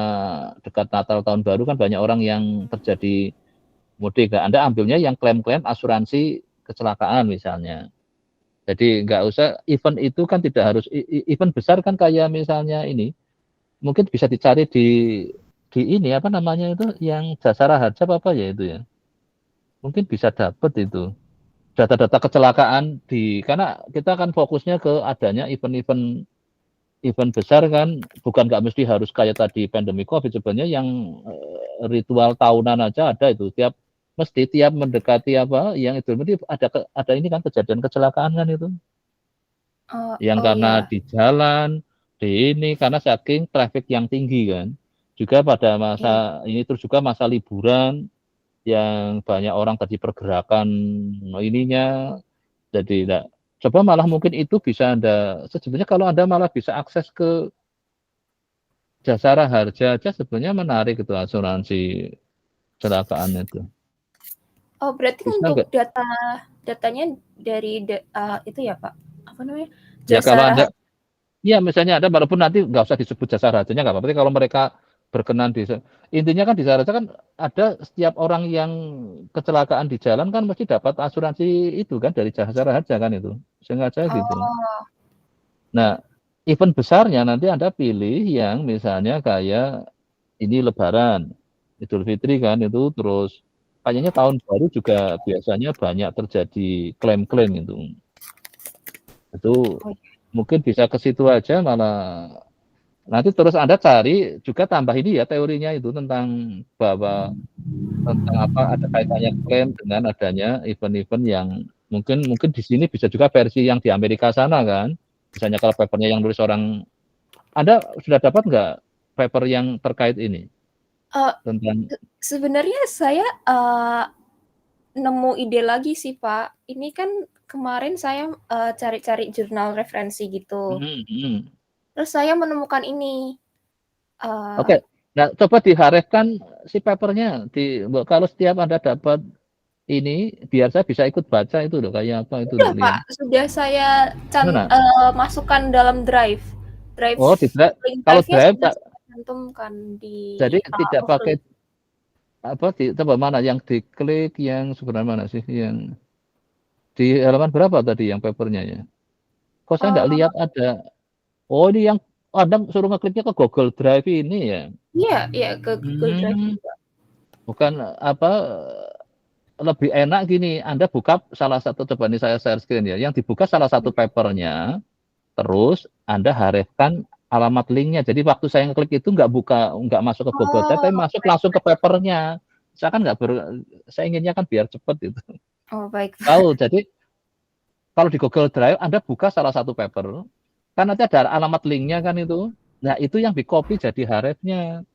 A: dekat Natal tahun baru kan banyak orang yang terjadi mudik. Anda ambilnya yang klaim-klaim asuransi kecelakaan misalnya. Jadi nggak usah event itu kan tidak harus event besar kan kayak misalnya ini mungkin bisa dicari di ini apa namanya itu yang Jasara Harja apa ya itu ya. Mungkin bisa dapat itu data-data kecelakaan karena kita kan fokusnya ke adanya event besar kan, bukan nggak mesti harus kayak tadi pandemi COVID, sebenarnya yang ritual tahunan aja ada itu tiap mendekati yang itu ada ini kan kejadian kecelakaan kan itu. Yang karena di jalan di ini karena saking traffic yang tinggi kan. Juga pada masa ini terus juga masa liburan yang banyak orang tadi pergerakan ininya. Jadi coba malah mungkin itu bisa Anda sebenarnya kalau Anda malah bisa akses ke Jasara Harja aja sebenarnya menarik itu asuransi kecelakaan itu.
F: Oh, berarti bisa untuk datanya dari itu ya, Pak? Apa namanya?
A: Ya kalau Anda misalnya Anda walaupun nanti nggak usah disebut Jasara Harjanya nggak apa-apa, kalau mereka berkenan intinya kan di Jasara Harja kan ada setiap orang yang kecelakaan di jalan kan mesti dapat asuransi itu kan dari Jasara Harja kan itu sengaja gitu. Nah event besarnya nanti Anda pilih yang misalnya kayak ini Lebaran Idul Fitri kan itu, terus kayaknya tahun baru juga biasanya banyak terjadi klaim-klaim itu. Itu mungkin bisa ke situ aja, malah nanti terus Anda cari juga tambah ini ya teorinya itu tentang bahwa tentang apa, ada kaitannya klaim dengan adanya event-event yang mungkin di sini bisa juga versi yang di Amerika sana kan. Misalnya kalau paper-nya yang nulis orang, Anda sudah dapat nggak paper yang terkait ini? Tentang
F: sebenarnya saya nemu ide lagi sih Pak. Ini kan kemarin saya cari-cari jurnal referensi gitu. Terus saya menemukan ini.
A: Oke. Nah, coba diharapkan si papernya kalau setiap Anda dapat ini, biar saya bisa ikut baca itu loh, kayak apa itu
F: Sudah
A: loh.
F: Pak, sudah saya masukkan dalam drive.
A: Oh, di drive. Kalau drive sudah saya
F: cantumkan di.
A: Jadi tidak pakai apa coba mana yang diklik, yang sebenarnya mana sih, yang di halaman berapa tadi yang papernya ya? Kok saya nggak lihat ada. Oh, ini yang Anda suruh ngekliknya ke Google Drive ini ya?
F: Iya ke Google Drive juga.
A: Bukan apa, lebih enak gini, Anda buka salah satu, coba nih saya share screen ya, yang dibuka salah satu papernya, terus Anda harapkan alamat linknya. Jadi waktu saya ngeklik itu nggak masuk ke Google Drive, tapi masuk langsung ke papernya. Saya kan saya inginnya kan biar cepet itu.
F: Oh baik.
A: Tahu, jadi kalau di Google Drive Anda buka salah satu paper, kan nanti ada alamat linknya kan itu. Nah itu yang di copy jadi harapnya.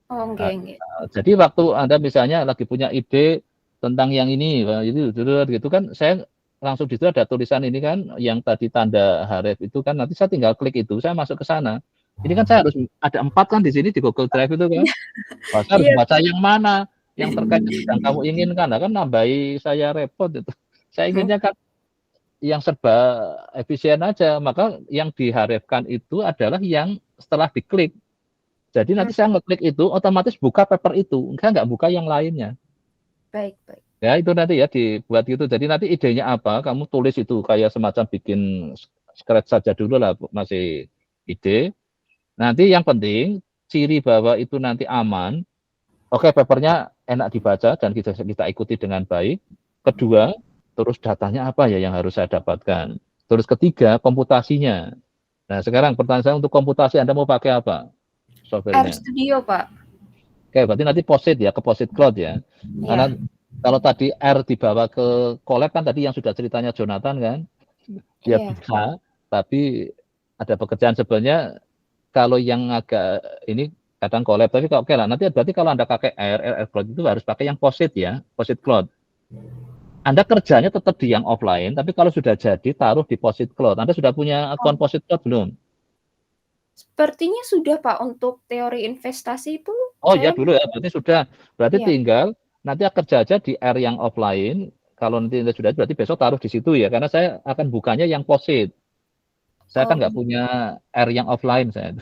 F: Oh enggak.
A: Jadi waktu Anda misalnya lagi punya ide tentang yang ini, itu gitu kan, saya langsung di situ ada tulisan ini kan, yang tadi tanda harap itu kan, nanti saya tinggal klik itu, saya masuk ke sana. Ini kan saya harus ada 4 kan di sini di Google Drive itu kan. Saya harus baca yang mana, yang terkait yang kamu inginkan, kan nambahi saya repot itu. Saya inginnya kan yang serba efisien aja, maka yang diharapkan itu adalah yang setelah diklik. Jadi nanti saya ngeklik itu, otomatis buka paper itu, saya nggak buka yang lainnya.
F: Baik.
A: Ya itu nanti ya dibuat gitu. Jadi nanti idenya apa, kamu tulis itu kayak semacam bikin scratch saja dulu lah, masih ide. Nanti yang penting ciri bahwa itu nanti aman. Oke, papernya enak dibaca dan kita ikuti dengan baik. Kedua, terus datanya apa ya yang harus saya dapatkan. Terus ketiga, komputasinya. Nah sekarang pertanyaan saya, untuk komputasi Anda mau pakai apa softwarenya?
F: RStudio Pak.
A: Oke, berarti nanti POSIT ya, ke POSIT Cloud ya. Karena kalau tadi R dibawa ke Colab kan tadi yang sudah ceritanya Jonathan kan, ya bisa, tapi ada pekerjaan sebenarnya kalau yang agak ini kadang Colab, tapi oke lah, nanti berarti kalau Anda pakai R Cloud itu harus pakai yang POSIT ya, POSIT Cloud. Anda kerjanya tetap di yang offline, tapi kalau sudah jadi taruh di POSIT Cloud. Anda sudah punya akun POSIT Cloud belum?
F: Sepertinya sudah Pak, untuk teori investasi itu.
A: Oh ya dulu ya, berarti sudah. Berarti tinggal nanti kerja aja di R yang offline. Kalau nanti sudah, berarti besok taruh di situ ya, karena saya akan bukanya yang POSIT. Saya kan nggak punya R yang offline saya.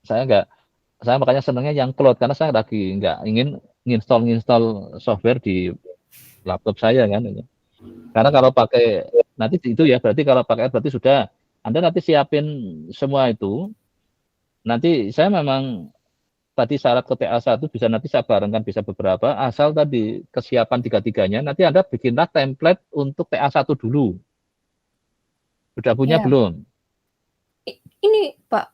A: Saya makanya senangnya yang cloud, karena saya lagi nggak ingin nginstall software di laptop saya kan. Karena kalau pakai nanti itu ya, berarti kalau pakai R berarti sudah. Anda nanti siapin semua itu. Nanti saya memang tadi syarat ke TA1 bisa nanti saya barengkan, bisa beberapa, asal tadi kesiapan tiga-tiganya, nanti Anda bikinlah template untuk TA1 dulu. Sudah punya belum?
F: Ini Pak,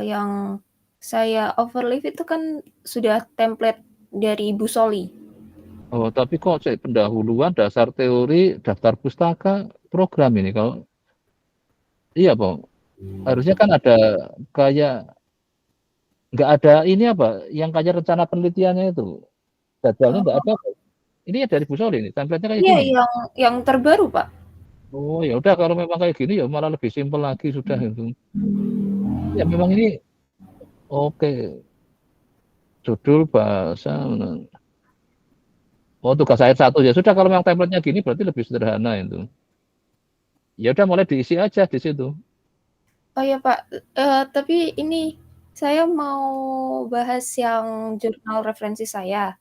F: yang saya overleaf itu kan sudah template dari Ibu Soli.
A: Oh, tapi kok pendahuluan dasar teori daftar pustaka program ini, kalau iya Pak, harusnya kan ada kayak nggak ada ini apa, yang kayak rencana penelitiannya itu, jadwalnya nggak ada. Ini dari Bu Soli ini, template-nya kayak gini.
F: Iya, yang terbaru Pak.
A: Oh ya udah, kalau memang kayak gini ya malah lebih simpel lagi sudah itu. Ya memang ini oke. Judul bahasa. Oh, tugas ayat 1 ya sudah, kalau memang template-nya gini berarti lebih sederhana itu. Ya udah, mulai diisi aja di situ.
F: Oh ya Pak, tapi ini saya mau bahas yang jurnal referensi saya.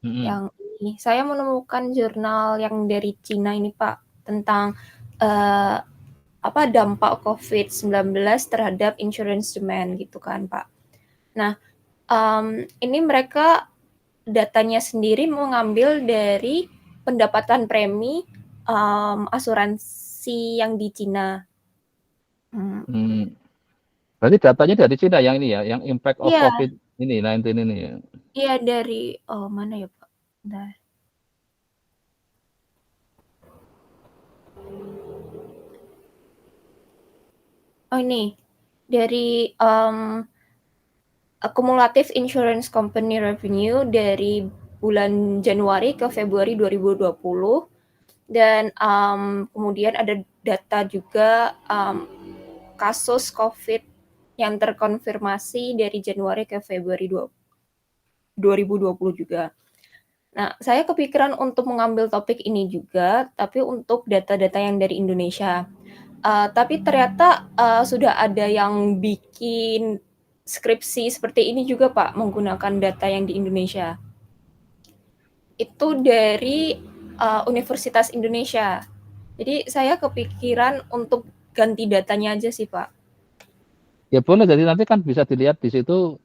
F: Yang ini, saya menemukan jurnal yang dari Cina ini Pak, tentang dampak COVID-19 terhadap insurance demand gitu kan Pak. Nah, ini mereka datanya sendiri mengambil dari pendapatan premi asuransi yang di Cina.
A: Berarti datanya dari Cina yang ini ya, yang impact of
F: Iya.
A: COVID-19 ini ya?
F: Iya, dari mana ya Pak? Bentar. Oh ini, dari Cumulative Insurance Company Revenue dari bulan Januari ke Februari 2020, dan kemudian ada data juga kasus COVID yang terkonfirmasi dari Januari ke Februari 2020 juga. Nah, saya kepikiran untuk mengambil topik ini juga, tapi untuk data-data yang dari Indonesia. Tapi ternyata sudah ada yang bikin skripsi seperti ini juga Pak, menggunakan data yang di Indonesia. Itu dari Universitas Indonesia. Jadi saya kepikiran untuk ganti datanya aja sih Pak.
A: Ya boleh, jadi nanti kan bisa dilihat di situ.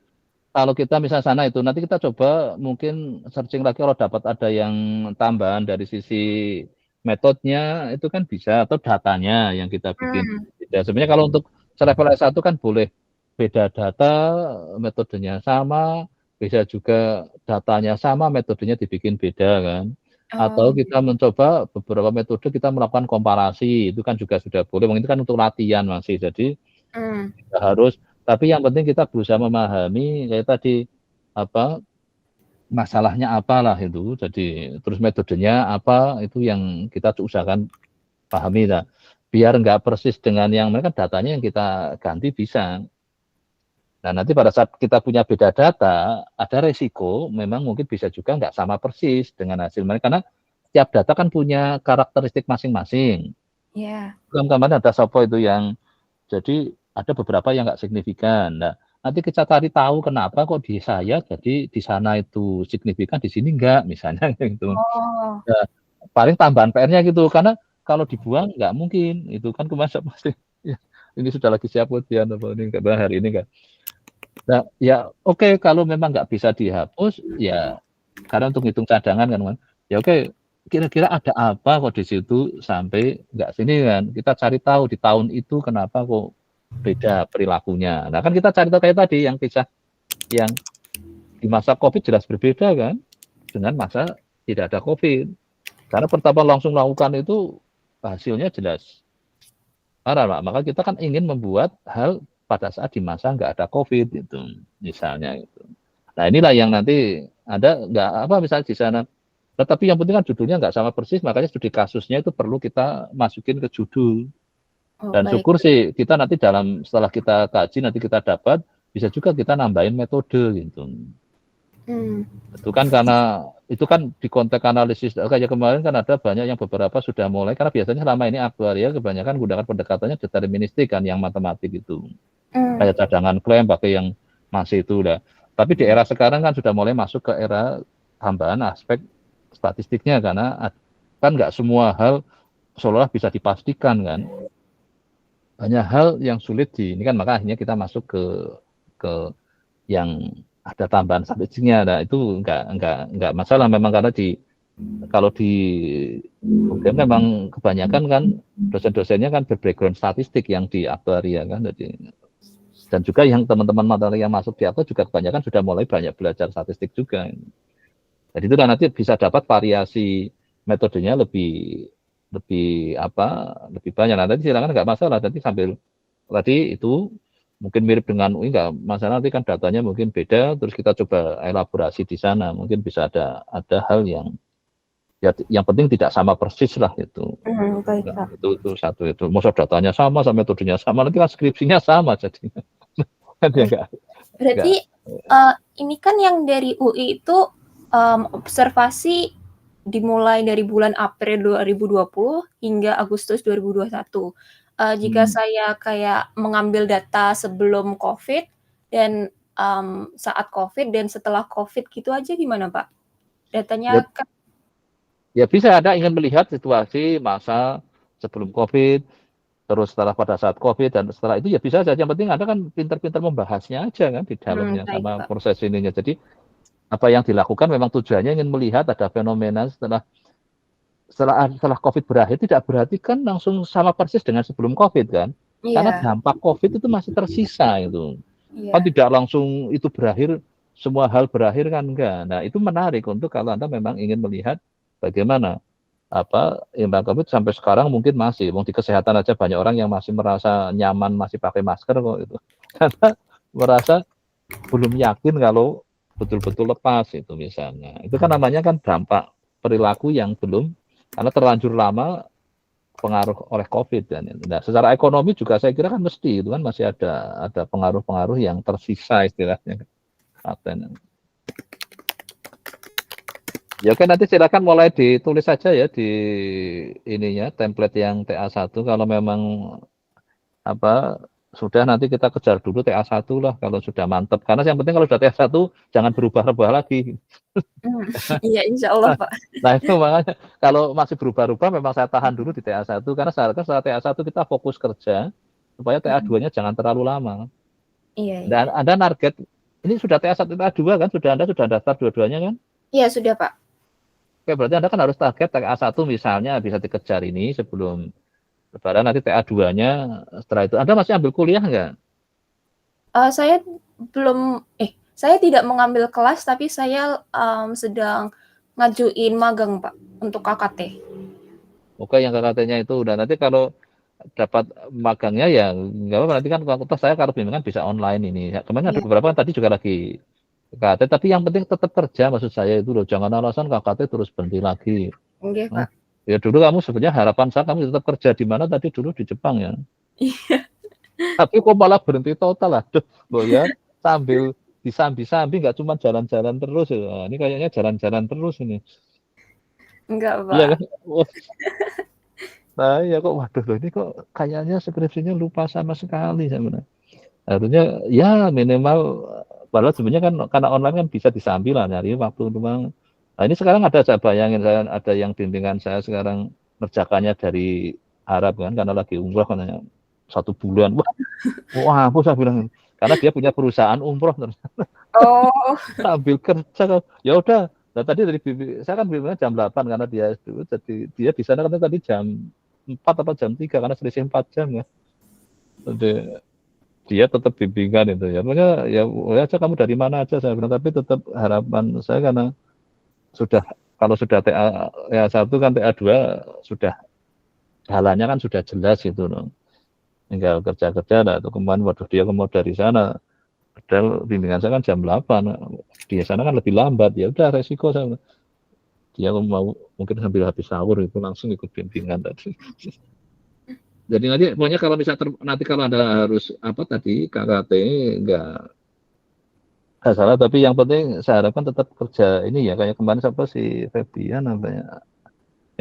A: Kalau kita misalnya sana itu, nanti kita coba mungkin searching lagi kalau dapat ada yang tambahan dari sisi metodenya itu kan bisa, atau datanya yang kita bikin. Sebenarnya kalau untuk selevel S1 kan boleh beda data, metodenya sama, bisa juga datanya sama, metodenya dibikin beda kan. Atau kita mencoba beberapa metode, kita melakukan komparasi, itu kan juga sudah boleh. Mungkin itu kan untuk latihan masih, jadi tidak harus. Tapi yang penting kita berusaha memahami kayak tadi masalahnya apalah itu. Jadi terus metodenya apa, itu yang kita usahakan pahami lah. Biar nggak persis dengan yang mereka datanya yang kita ganti bisa. Nah nanti pada saat kita punya beda data, ada resiko memang mungkin bisa juga nggak sama persis dengan hasil mereka, karena setiap data kan punya karakteristik masing-masing.
F: Iya.
A: Kemarin ada Sopo itu yang jadi ada beberapa yang nggak signifikan. Nah, nanti kita cari tahu kenapa kok di saya jadi di sana itu signifikan, di sini enggak, misalnya gitu. Nah, paling tambahan PR-nya gitu, karena kalau dibuang nggak mungkin, itu kan kemarin pasti ya, ini sudah lagi siap ujian apa ini nggak hari ini kan. Nah, ya oke, kalau memang nggak bisa dihapus, ya karena untuk hitung cadangan kan, ya oke, kira-kira ada apa kok di situ sampai nggak sini kan, kita cari tahu di tahun itu kenapa kok beda perilakunya. Nah kan kita cari tahu kayak tadi yang kisah yang di masa COVID jelas berbeda kan dengan masa tidak ada COVID. Karena pertama langsung melakukan itu hasilnya jelas parah Pak. Maka kita kan ingin membuat hal pada saat di masa nggak ada COVID itu misalnya itu. Nah inilah yang nanti ada nggak apa misalnya di sana. Tetapi yang penting kan judulnya nggak sama persis, makanya studi kasusnya itu perlu kita masukin ke judul. Dan syukur sih kita nanti setelah kita kaji nanti kita dapat, bisa juga kita nambahin metode gitu. Itu kan karena itu kan di konteks analisis kayak kemarin kan ada banyak yang beberapa sudah mulai, karena biasanya selama ini aktuaria kebanyakan gunakan pendekatannya deterministik kan, yang matematik itu. Kayak cadangan klaim pakai yang masih itu udah. Tapi di era sekarang kan sudah mulai masuk ke era tambahan aspek statistiknya, karena kan nggak semua hal seolah bisa dipastikan kan. Banyak hal yang sulit ini kan, maka akhirnya kita masuk ke yang ada tambahan statistiknya. Nah itu enggak masalah memang, karena kalau di UGM memang kebanyakan kan dosen-dosennya kan berbackground statistik yang di aktuaria kan, dan juga yang teman-teman materi yang masuk di aktuaria juga kebanyakan sudah mulai banyak belajar statistik juga. Jadi itulah nanti bisa dapat variasi metodenya lebih banyak. Nah, tadi silakan nggak masalah. Tadi sambil tadi itu mungkin mirip dengan UI, nggak masalah. Nanti kan datanya mungkin beda, terus kita coba elaborasi di sana. Mungkin bisa ada hal yang ya yang penting tidak sama persis lah itu.
F: Baik,
A: nah, itu satu itu. Masa datanya sama metodenya sama, nanti kan skripsinya sama jadi.
F: Berarti ini kan yang dari UI itu observasi dimulai dari bulan April 2020 hingga Agustus 2021. Jika saya kayak mengambil data sebelum COVID dan saat COVID dan setelah COVID gitu aja gimana Pak? Datanya kan
A: ya bisa, ada ingin melihat situasi masa sebelum COVID, terus pada saat COVID, dan setelah itu ya bisa saja. Yang penting ada kan pintar-pintar membahasnya aja kan di dalamnya sama proses ininya. Jadi Apa yang dilakukan memang tujuannya ingin melihat ada fenomena setelah COVID berakhir, tidak berarti kan langsung sama persis dengan sebelum COVID kan. Karena dampak COVID itu masih tersisa itu. Kan tidak langsung itu berakhir, semua hal berakhir kan enggak. Nah, itu menarik untuk kalau Anda memang ingin melihat bagaimana imbang COVID sampai sekarang mungkin masih, di kesehatan aja banyak orang yang masih merasa nyaman masih pakai masker kok itu. Karena merasa belum yakin kalau betul-betul lepas itu misalnya. Itu kan namanya kan dampak perilaku yang belum, karena terlanjur lama pengaruh oleh COVID dan nah, secara ekonomi juga saya kira kan mesti itu kan masih ada pengaruh-pengaruh yang tersisa istilahnya. Ya oke, nanti silakan mulai ditulis saja ya di ininya template yang TA1 kalau memang sudah, nanti kita kejar dulu TA1 lah kalau sudah mantap. Karena yang penting kalau sudah TA1 jangan berubah-ubah lagi.
F: Iya, insya Allah Pak.
A: Nah itu makanya kalau masih berubah-ubah memang saya tahan dulu di TA1 karena setelah TA1 kita fokus kerja supaya TA2-nya jangan terlalu lama.
F: Iya.
A: Dan Anda target ini sudah TA1 TA2 kan Anda sudah daftar dua-duanya kan?
F: Iya sudah Pak.
A: Oke, berarti Anda kan harus target TA1 misalnya bisa dikejar ini sebelum Lebaran, nanti TA2-nya setelah itu. Anda masih ambil kuliah nggak?
F: Saya belum, saya tidak mengambil kelas, tapi saya sedang ngajuin magang Pak untuk KKT.
A: Oke, yang KKT-nya itu udah, nanti kalau dapat magangnya ya nggak apa-apa, nanti kan kalau saya kalau bimbingan bisa online ini. Kemarin ada beberapa kan tadi juga lagi KKT, tapi yang penting tetap kerja maksud saya itu loh, jangan alasan KKT terus berhenti lagi.
F: Oke, Pak.
A: Ya dulu kamu sebenarnya harapan saya kamu tetap kerja di mana tadi dulu di Jepang ya.
F: Iya.
A: Tapi kok malah berhenti total, aduh loh ya, sambil disambi-sambi nggak cuma jalan-jalan terus ya. Nah, ini kayaknya jalan-jalan terus ini.
F: Enggak, Pak.
A: Iya kan? Nah ya kok waduh loh ini kok kayaknya skripsinya lupa sama sekali sebenarnya. Harusnya ya minimal, padahal sebenarnya kan karena online kan bisa disambi lah nyari waktu doang. Nah ini sekarang saya bayangin, saya ada yang bimbingan saya sekarang ngerjakannya dari Arab kan karena lagi umroh katanya 1 bulan. Wah, aku saya bilang karena dia punya perusahaan umroh ternyata.
F: Oh.
A: Sambil kerja ya udah. Nah tadi dari saya kan bimbingan jam 8 karena dia itu jadi dia di sana kan tadi jam 4 atau jam 3 karena selisih 4 jam ya. Jadi dia tetap bimbingan itu ya. Pokoknya ya aja kamu dari mana aja saya bilang, tapi tetap harapan saya karena kalau sudah TA1 kan TA2 sudah jalannya kan sudah jelas gitu loh. Tinggal kerja-kerja lah atau kemarin waduh dia mau dari sana. Padahal bimbingan saya kan jam 8. Di sana kan lebih lambat. Ya udah resiko saya. Dia mau mungkin sambil habis sahur itu langsung ikut bimbingan tadi. Jadi nanti pokoknya kalau misalnya nanti kalau Anda harus KKT enggak salah, tapi yang penting saya harapkan tetap kerja ini ya, kayak kemarin siapa si Febian namanya.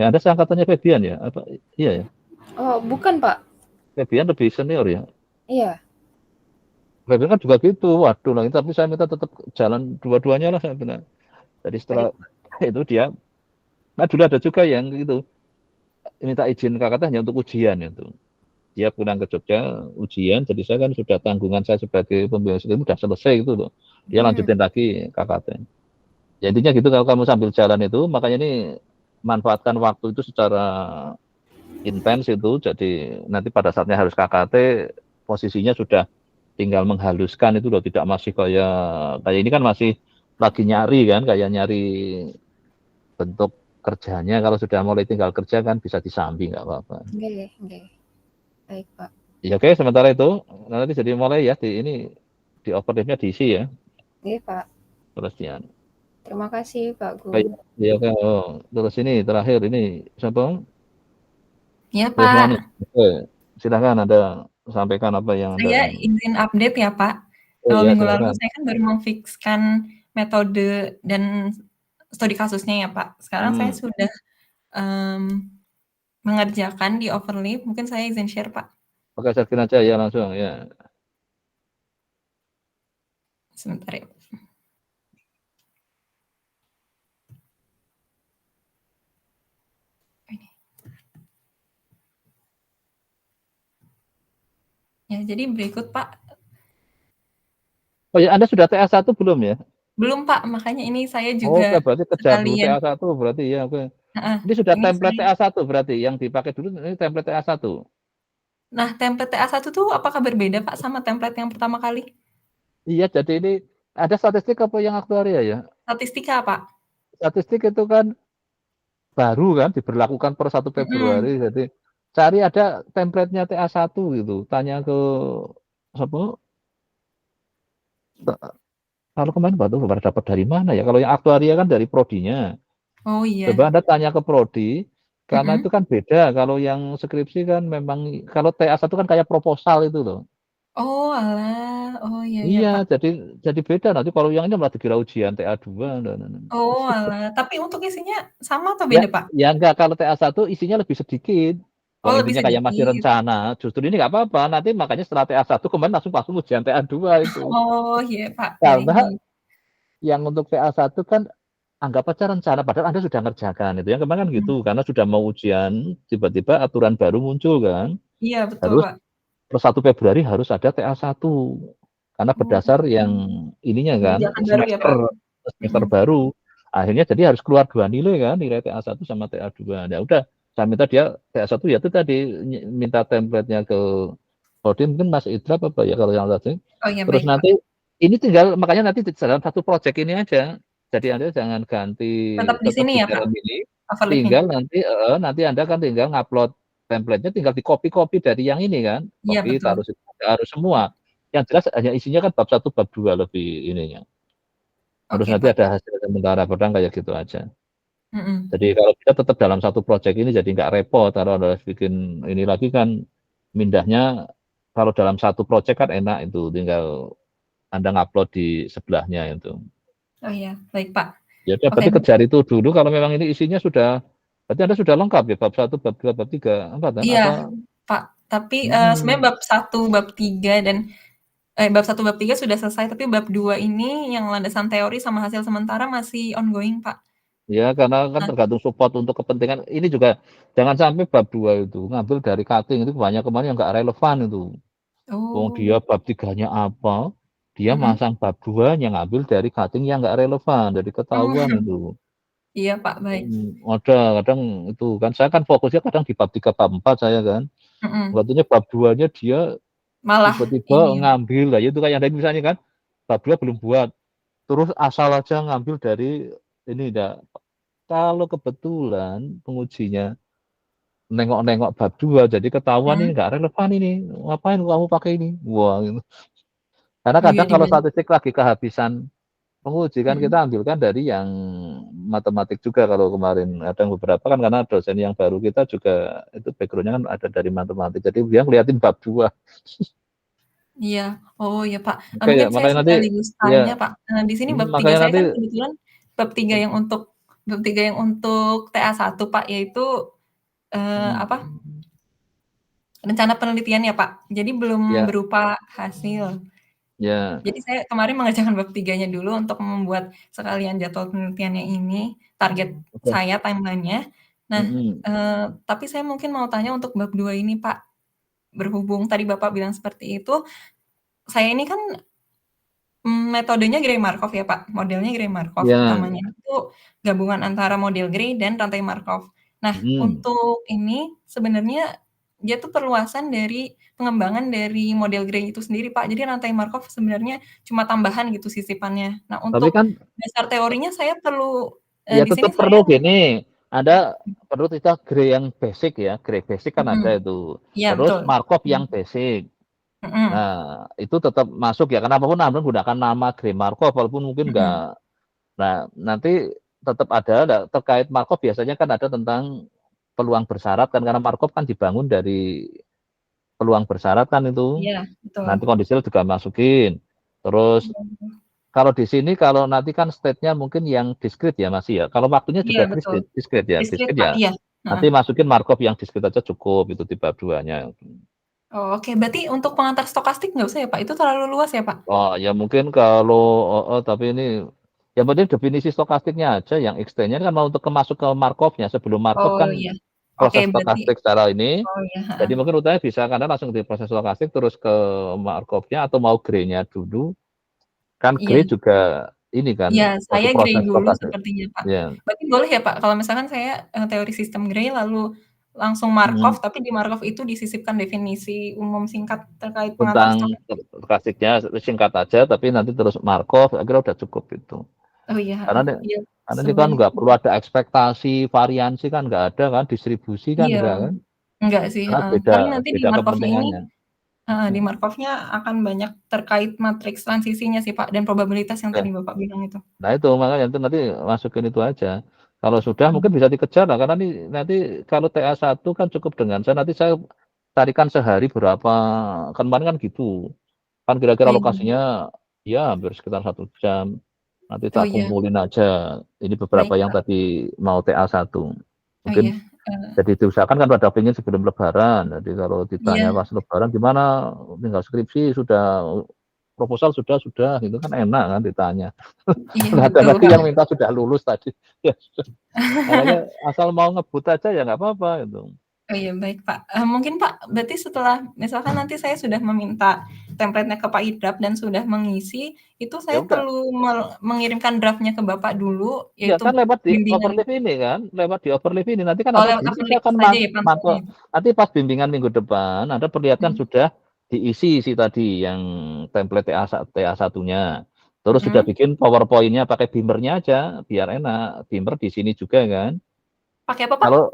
A: Ya Anda seangkatannya Febian ya? Apa iya ya?
F: Oh, bukan, Pak.
A: Febian lebih senior ya?
F: Iya.
A: Febian kan juga gitu. Waduh lah, tapi saya minta tetap jalan dua-duanya lah saya benar. Jadi setelah itu dia dulu ada juga yang gitu. Minta izin KKT hanya untuk ujian itu. Dia pulang ke Jogja ujian, jadi saya kan sudah tanggungan saya sebagai pembimbing itu sudah selesai gitu loh. Dia lanjutin lagi KKT. Ya intinya gitu, kalau kamu sambil jalan itu, makanya ini manfaatkan waktu itu secara intens itu, jadi nanti pada saatnya harus KKT, posisinya sudah tinggal menghaluskan itu loh, tidak masih kayak ini kan masih lagi nyari kan, kayak nyari bentuk kerjanya. Kalau sudah mulai tinggal kerja kan bisa disambi nggak apa-apa.
F: Oke. Baik, Pak.
A: Ya oke, sementara itu nanti jadi mulai ya di overleaf-nya diisi ya.
F: Oke, Pak.
A: Terusnya.
F: Terima kasih, Pak Guru.
A: Ya oke. Terus ini terakhir ini siapa?
G: Ya, Pak.
A: Oke. Silakan Anda sampaikan apa yang Anda.
G: Saya izin update ya, Pak. Kalau minggu lalu saya kan baru memfikskan metode dan studi kasusnya ya, Pak. Sekarang saya sudah mengerjakan di overleaf. Mungkin saya izin share, Pak.
A: Oke, share aja ya langsung ya.
G: Sebentar ya. Ya, jadi berikut, Pak.
A: Oh ya, Anda sudah TA1 belum ya?
G: Belum Pak, makanya ini saya
A: Oke,
G: juga
A: berarti kejar dulu
G: sekalian
A: TA1 berarti ya, oke.
G: heeh,
A: Ini sudah
G: ini
A: template
G: saya
A: TA1 berarti yang dipakai dulu ini template TA1?
G: Nah, template TA1 tuh apakah berbeda Pak sama template yang pertama kali?
A: Iya, jadi ini ada statistik apa yang aktuaria ya?
G: Statistika, Pak.
A: Statistik itu kan baru kan diberlakukan per 1 Februari, jadi cari ada template-nya TA1 gitu, tanya ke apa, kalau kemarin baru dapat dari mana ya, kalau yang aktuaria kan dari prodinya.
G: Oh, iya.
A: Coba Anda tanya ke prodi, karena itu kan beda, kalau yang skripsi kan memang kalau TA1 kan kayak proposal itu loh.
G: Oh, alah. Oh, iya iya,
A: Iya,
G: Pak.
A: jadi beda nanti kalau yang ini malah dikira ujian TA2.
G: Oh, alah. Tapi untuk isinya sama atau
A: Ya
G: beda, Pak?
A: ya enggak, kalau TA1 isinya lebih sedikit.
G: Oh,
A: Wong
G: lebih
A: intinya kayak masih
G: sedikit.
A: rencana, justru ini nggak apa-apa, nanti makanya setelah TA1 kemarin langsung ujian TA2 itu.
G: Oh, iya, Pak. Baik
A: Karena
G: baik.
A: yang untuk TA1 kan anggap aja rencana, padahal Anda sudah ngerjakan itu. Yang kemarin kan gitu, karena sudah mau ujian, tiba-tiba aturan baru muncul kan,
G: Iya, betul,
A: harus
G: Pak.
A: per 1 Februari harus ada TA1. Karena
G: Oh,
A: berdasar yang ininya kan,
G: kebijakan baru ya, Pak?
A: semester baru. Akhirnya jadi harus keluar 2 nilai kan, nilai TA1 sama TA2. Ya udah, saya minta dia TA1 ya itu tadi minta template-nya ke Kodim, mungkin Mas Idra apa ya kalau yang tadi.
G: Oh, iya,
A: Terus
G: baik, Pak.
A: nanti ini tinggal makanya nanti dalam satu project ini aja. Jadi Anda jangan ganti,
G: Tetap di
A: tetap
G: sini
A: di
G: ya, Pak?
A: dalam ini.
G: Overlay-nya?
A: Tinggal nanti Anda kan tinggal ngupload template-nya, tinggal di-copy dari yang ini kan.
G: Iya,
A: Copy
G: betul.
A: taruh harus semua. Yang jelas hanya isinya kan bab 1, bab 2 lebih ininya. Terus
G: Oke,
A: nanti
G: Pak.
A: ada hasil sementara pedang kayak gitu aja.
G: Mhm.
A: Jadi kalau kita tetap dalam satu project ini jadi nggak repot, kalau harus bikin ini lagi kan mindahnya kalau dalam satu project kan enak itu, tinggal Anda ngupload di sebelahnya itu.
G: Oh, iya. Baik, Pak.
A: Ya udah,
G: Oke.
A: berarti kejar itu dulu kalau memang ini isinya sudah, berarti Anda sudah lengkap ya bab 1, bab 2, bab 3, kan?
G: Iya,
A: Apa?
G: Pak. Tapi sebenarnya
A: Hmm.
G: bab 1, bab 3 dan bab 1, bab 3 sudah selesai, tapi bab 2 ini yang landasan teori sama hasil sementara masih ongoing, Pak.
A: Ya, karena kan
G: Nah.
A: tergantung support untuk kepentingan. Ini juga jangan sampai bab 2 itu ngambil dari cutting, itu banyak kemarin yang nggak relevan itu. Wong dia
G: Oh.
A: bab 3-nya apa, dia masang bab 2-nya ngambil dari cutting yang nggak relevan, jadi ketahuan itu.
G: Iya, Pak, baik.
A: Ada, kadang itu kan saya kan fokusnya kadang di bab 3, bab 4 saya kan. Waktunya bab 2-nya dia
G: Malah
A: tiba-tiba
G: ini.
A: ngambil, lah itu kayak ada misalnya kan, bab 2 belum buat, terus asal aja ngambil dari ini dah. Kalau kebetulan pengujinya nengok-nengok bab 2, jadi ketahuan ini nggak relevan ini, ngapain kamu pakai ini? Wah, gitu. Karena
G: Oh, iya,
A: kadang kalau
G: dibalik.
A: statistik lagi kehabisan penguji kan kita ambilkan dari yang matematik juga, kalau kemarin ada beberapa kan karena dosen yang baru kita juga itu background-nya kan ada dari matematik, jadi dia ngeliatin bab 2.
G: Iya. Oh, iya, Pak.
A: Oke ya,
G: Mungkin saya
A: makanya nanti
G: sekaligus tanya,
A: ya,
G: Pak. Di sini bab 3
A: makanya
G: saya
A: nanti
G: kan kebetulan bab 3 yang untuk TA1, Pak, yaitu apa, rencana penelitiannya, Pak. Jadi belum
A: ya.
G: berupa hasil.
A: Ya.
G: Jadi saya kemarin mengerjakan bab 3-nya dulu untuk membuat sekalian jadwal penelitiannya ini, target saya timeline-nya. Nah, tapi saya mungkin mau tanya untuk bab 2 ini, Pak. Berhubung tadi Bapak bilang seperti itu, saya ini kan metodenya Gray-Markov ya, Pak, modelnya Gray-Markov. Utamanya itu gabungan antara model Gray dan rantai Markov. Nah, untuk ini sebenarnya dia tuh perluasan dari pengembangan dari model Gray itu sendiri, Pak. Jadi rantai Markov sebenarnya cuma tambahan gitu sisipannya. Nah,
A: Tapi
G: untuk
A: kan
G: dasar teorinya saya perlu
A: ya
G: di sini
A: tetap
G: saya
A: perlu gini, ada perlu kita Gray yang basic ya, Gray basic kan ada itu.
G: Iya,
A: Terus
G: betul.
A: Markov yang basic. Nah, itu tetap masuk ya, kenapa pun Anda menggunakan nama Gray Markov walaupun mungkin enggak. Nah, nanti tetap ada terkait Markov biasanya kan ada tentang peluang bersyarat kan, karena Markov kan dibangun dari peluang bersyarat kan itu.
G: Iya, betul.
A: Nanti kondisional juga masukin. Terus kalau di sini kalau nanti kan state-nya mungkin yang diskrit ya masih ya. Kalau waktunya
G: Iya,
A: juga
G: betul.
A: diskrit ya,
G: Diskrit,
A: diskrit
G: Pak,
A: ya.
G: iya.
A: Nanti masukin Markov yang diskrit aja cukup itu di bab 2-nya.
G: Oh, oke. Berarti untuk pengantar stokastik nggak usah ya, Pak? Itu terlalu luas ya, Pak?
A: Oh, ya mungkin kalau tapi ini yang penting definisi stokastiknya aja, yang extend-nya kan mau untuk masuk ke Markov-nya. Sebelum Markov
G: Oh,
A: kan
G: iya. Oke,
A: proses
G: berarti
A: stokastik secara ini.
G: oh, iya,
A: Jadi mungkin rutanya bisa karena langsung di proses stokastik terus ke Markov-nya atau mau Gray-nya dulu. Kan
G: Iya.
A: Gray juga ini kan
G: Iya,
A: waktu
G: saya Gray
A: proses
G: dulu
A: stokase.
G: sepertinya, Pak.
A: Iya.
G: Berarti boleh ya, Pak, kalau misalkan saya, teori sistem Gray lalu langsung Markov, tapi di Markov itu disisipkan definisi umum singkat terkait pengatur stok?
A: Tentang stokastiknya singkat aja, tapi nanti terus Markov, akhirnya udah cukup itu.
G: Oh iya,
A: Karena
G: iya,
A: ini kan
G: sebanyak
A: nggak perlu ada ekspektasi, variansi kan nggak ada kan, distribusi kan
G: iya,
A: enggak kan?
G: enggak sih,
A: Karena
G: tapi nanti di
A: beda
G: Markovnya ini
A: kepentingannya.
G: di Markovnya akan banyak terkait matriks transisinya sih, Pak, dan probabilitas yang tadi Bapak bilang itu.
A: Nah itu, makanya itu nanti masukin itu aja. Kalau sudah mungkin bisa dikejar lah, karena nanti kalau TA1 kan cukup dengan nanti saya tarikan sehari berapa, kemarin kan gitu. Kan kira-kira lokasinya ya hampir sekitar 1 jam. Nanti tak kumpulin aja. Ini beberapa yang tadi mau TA1. Mungkin jadi diusahakan kan pada pengen sebelum lebaran. Jadi kalau ditanya pas lebaran gimana, tinggal skripsi sudah, proposal sudah gitu kan enak kan ditanya. Ada lagi yang minta sudah lulus tadi. Ya sudah. Makanya asal mau ngebut aja ya nggak apa-apa itu.
G: Oh iya, baik Pak. Mungkin Pak, berarti setelah misalkan nanti saya sudah meminta template-nya ke Pak Idap dan sudah mengisi, itu saya perlu mengirimkan draft-nya ke Bapak dulu,
A: Ya
G: yaitu
A: kan lewat di
G: bimbingan.
A: Overleaf ini kan, lewat di Overleaf ini. Nanti kan
G: Oh,
A: Anda
G: lewat
A: diisi
G: Overleaf
A: akan
G: saja ya
A: mantau.
G: pantulannya?
A: Nanti pas bimbingan minggu depan, Anda perlihatkan sudah diisi tadi yang template TA1-nya. Terus sudah bikin PowerPoint-nya pakai Beamer-nya aja, biar enak. Beamer di sini juga kan.
G: Pakai apa, Pak?
A: Kalau